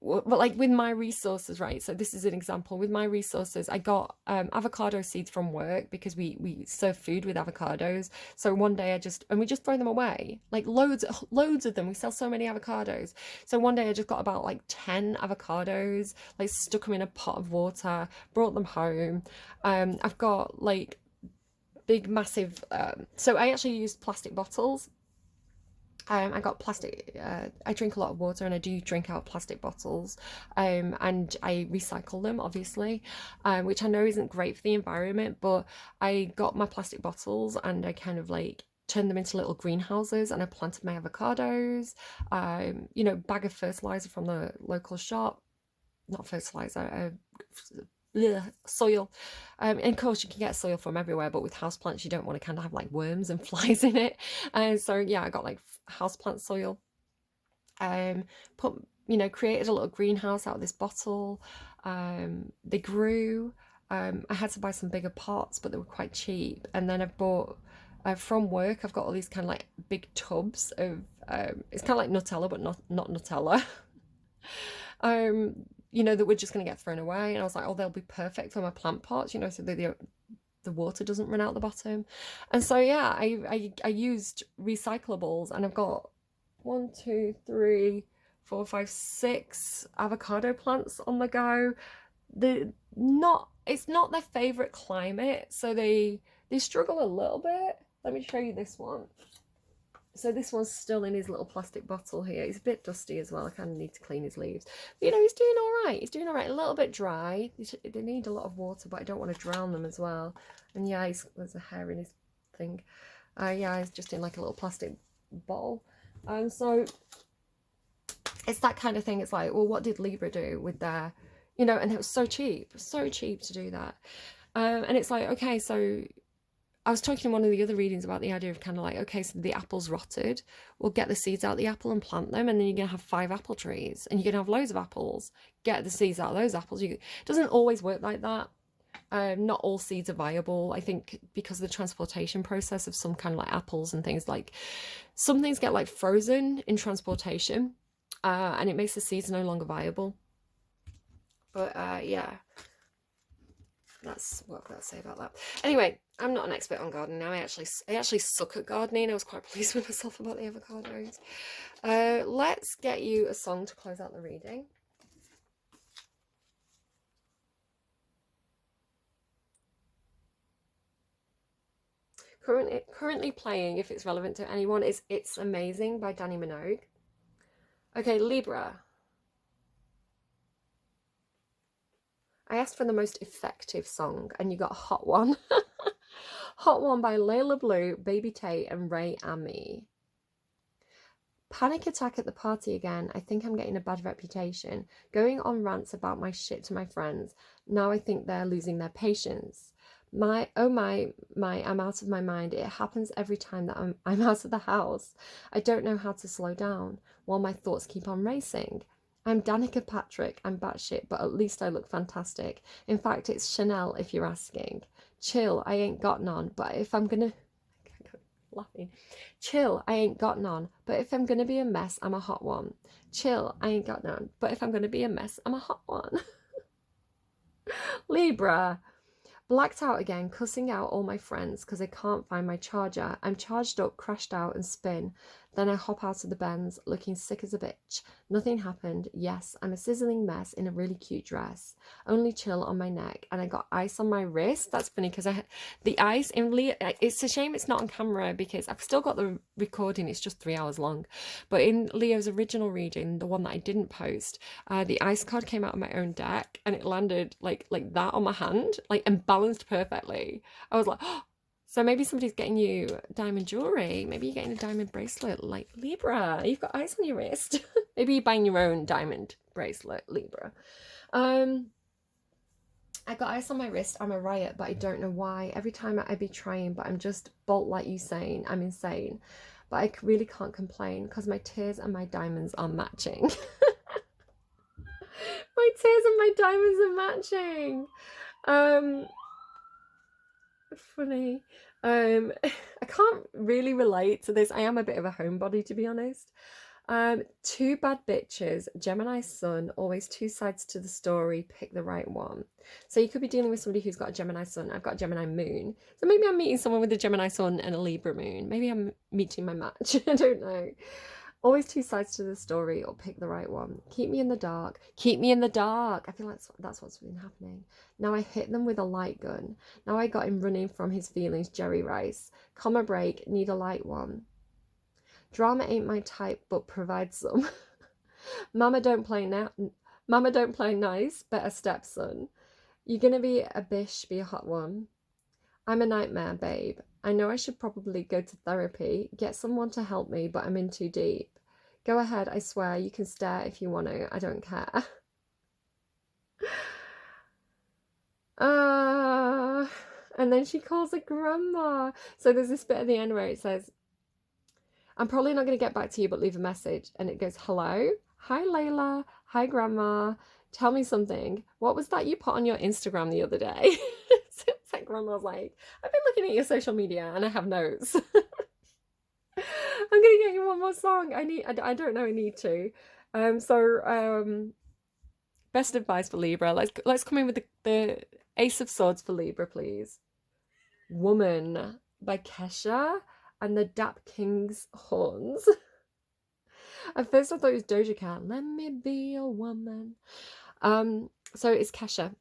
but like with my resources, right? So this is an example. With my resources, I got avocado seeds from work because we serve food with avocados. So one day we just throw them away, like loads of them. We sell so many avocados. So one day I just got about like 10 avocados, like stuck them in a pot of water, brought them home. I've got like big massive, so I actually used plastic bottles. I got plastic, I drink a lot of water and I do drink out plastic bottles, and I recycle them, obviously, which I know isn't great for the environment, but I got my plastic bottles and I kind of like turned them into little greenhouses and I planted my avocados, you know, bag of fertilizer from the local shop, not fertilizer, soil, and of course you can get soil from everywhere, but with houseplants you don't want to kind of have like worms and flies in it, and so yeah, I got like houseplant soil, created a little greenhouse out of this bottle. They grew. I had to buy some bigger pots, but they were quite cheap, and then I bought, from work, I've got all these kind of like big tubs of, it's kind of like Nutella, but not Nutella. You know, that we're just going to get thrown away. And I was like, oh, they'll be perfect for my plant pots, you know, so the water doesn't run out the bottom. And so, yeah, I used recyclables, and I've got 1, 2, 3, 4, 5, 6 avocado plants on the go. It's not their favorite climate, so they struggle a little bit. Let me show you this one. So this one's still in his little plastic bottle here. He's a bit dusty as well. I kind of need to clean his leaves. But, you know, he's doing all right. He's doing all right. A little bit dry. They need a lot of water, but I don't want to drown them as well. And yeah, there's a hair in his thing. Yeah, he's just in like a little plastic bottle. So it's that kind of thing. It's like, well, what did Libra do with their, you know, and it was so cheap to do that. And it's like, okay, so I was talking in one of the other readings about the idea of kind of like, okay, so the apple's rotted, we'll get the seeds out of the apple and plant them, and then you're going to have 5 apple trees, and you're going to have loads of apples. Get the seeds out of those apples. It doesn't always work like that. Not all seeds are viable. I think because of the transportation process of some kind of like apples and things, like some things get like frozen in transportation, and it makes the seeds no longer viable. But yeah, that's what I've got to say about that. Anyway, I'm not an expert on gardening now. I actually suck at gardening. I was quite pleased with myself about the avocados. Let's get you a song to close out the reading. Currently playing, if it's relevant to anyone, is It's Amazing by Danny Minogue. Okay, Libra. I asked for the most effective song, and you got Hot One. Hot One by Layla Blue, Baby Tate, and Ray Ami. Panic attack at the party again. I think I'm getting a bad reputation. Going on rants about my shit to my friends. Now I think they're losing their patience. My I'm out of my mind. It happens every time that I'm out of the house. I don't know how to slow down while my thoughts keep on racing. I'm Danica Patrick. I'm batshit, but at least I look fantastic. In fact, it's Chanel if you're asking. Chill, I ain't got none, but if I'm gonna... laughing. Chill, I ain't got none, but if I'm gonna be a mess, I'm a hot one. Chill, I ain't got none, but if I'm gonna be a mess, I'm a hot one. Libra. Blacked out again, cussing out all my friends because I can't find my charger. I'm charged up, crashed out and spin. Then I hop out of the Benz, looking sick as a bitch. Nothing happened. Yes, I'm a sizzling mess in a really cute dress. Only chill on my neck, and I got ice on my wrist. That's funny because the ice in Leo. It's a shame it's not on camera because I've still got the recording. It's just 3 hours long. But in Leo's original reading, the one that I didn't post, the ice card came out of my own deck, and it landed like that on my hand, like and balanced perfectly. I was like, oh, so maybe somebody's getting you diamond jewelry. Maybe you're getting a diamond bracelet like Libra. You've got ice on your wrist. Maybe you're buying your own diamond bracelet, Libra. I got ice on my wrist. I'm a riot, but I don't know why. Every time I be trying, but I'm just bolt like Usain. I'm insane. But I really can't complain because my tears and my diamonds are matching. My tears and my diamonds are matching. Funny. I can't really relate to this. I am a bit of a homebody, to be honest. Two bad bitches, Gemini sun, always two sides to the story, pick the right one. So you could be dealing with somebody who's got a Gemini sun. I've got a Gemini moon. So maybe I'm meeting someone with a Gemini sun and a Libra moon. Maybe I'm meeting my match. I don't know. Always two sides to the story, or pick the right one. Keep me in the dark. Keep me in the dark. I feel like that's what's been happening. Now I hit them with a light gun. Now I got him running from his feelings, Jerry Rice. Comma break, need a light one. Drama ain't my type, but provide some. Mama don't play nice, better stepson. You're gonna be a bish, be a hot one. I'm a nightmare, babe. I know I should probably go to therapy, get someone to help me, but I'm in too deep. Go ahead, I swear, you can stare if you want to, I don't care. And then she calls her grandma. So there's this bit at the end where it says, I'm probably not going to get back to you, but leave a message. And it goes, hello? Hi, Layla. Hi, grandma. Tell me something. What was that you put on your Instagram the other day? So it's like grandma's like, I've been looking at your social media and I have notes. I'm gonna get you one more song. I don't know, I need to. Best advice for Libra. Let's come in with the Ace of Swords for Libra, please. Woman by Kesha and the Dap King's Horns. At first I thought it was Doja Cat. Let me be a woman. So it's Kesha.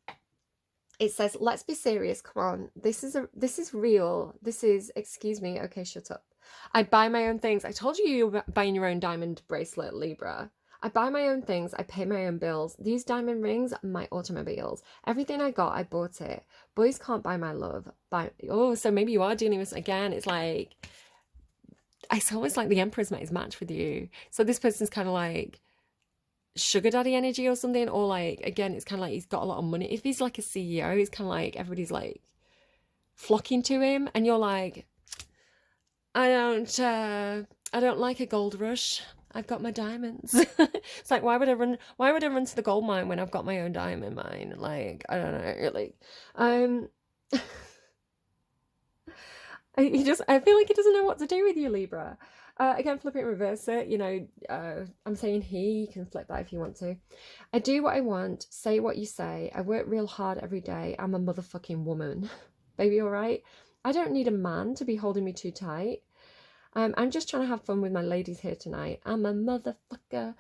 It says, let's be serious, come on. This is real. This is, excuse me, okay, shut up. I buy my own things. I told you were buying your own diamond bracelet, Libra. I buy my own things. I pay my own bills. These diamond rings, my automobiles. Everything I got, I bought it. Boys can't buy my love. So maybe you are dealing with, again, it's like, it's almost like the Emperor's met his match with you. So this person's kind of like sugar daddy energy or something, or like, again, it's kind of like he's got a lot of money. If he's like a CEO, it's kind of like everybody's like flocking to him, and you're like, I don't like a gold rush. I've got my diamonds. It's like, why would I run to the gold mine when I've got my own diamond mine? Like, I don't know, like, um, I feel like he doesn't know what to do with you, Libra. Again, flip it and reverse it. You know, I'm saying he, you can flip that if you want to. I do what I want, say what you say. I work real hard every day. I'm a motherfucking woman. Baby, all right? I don't need a man to be holding me too tight. I'm just trying to have fun with my ladies here tonight. I'm a motherfucker.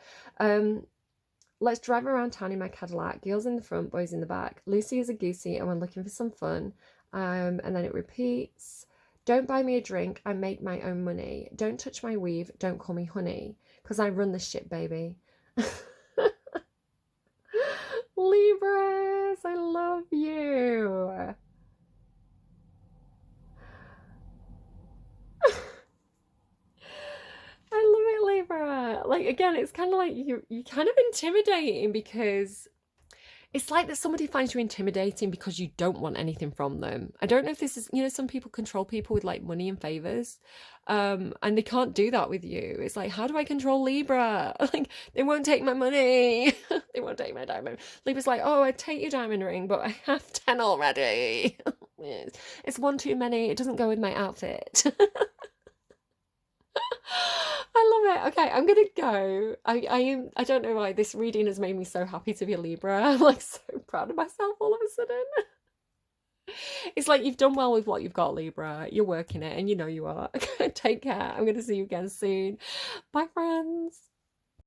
Let's drive around town in my Cadillac. Girls in the front, boys in the back. Lucy is a goosey and we're looking for some fun. And then it repeats. Don't buy me a drink. I make my own money. Don't touch my weave. Don't call me honey. Because I run this shit, baby. Libras, I love you. I love it, Libra. Like, again, it's kind of like you kind of intimidating because it's like that somebody finds you intimidating because you don't want anything from them. I don't know if this is, you know, some people control people with like money and favors, and they can't do that with you. It's like, how do I control Libra? Like, they won't take my money. They won't take my diamond. Libra's like, oh, I'd take your diamond ring, but I have 10 already. It's one too many. It doesn't go with my outfit. I love it. Okay, I'm gonna go. I don't know why this reading has made me so happy to be a Libra. I'm like so proud of myself all of a sudden. It's like you've done well with what you've got, Libra. You're working it and you know you are. Take care. I'm gonna see you again soon. Bye, friends.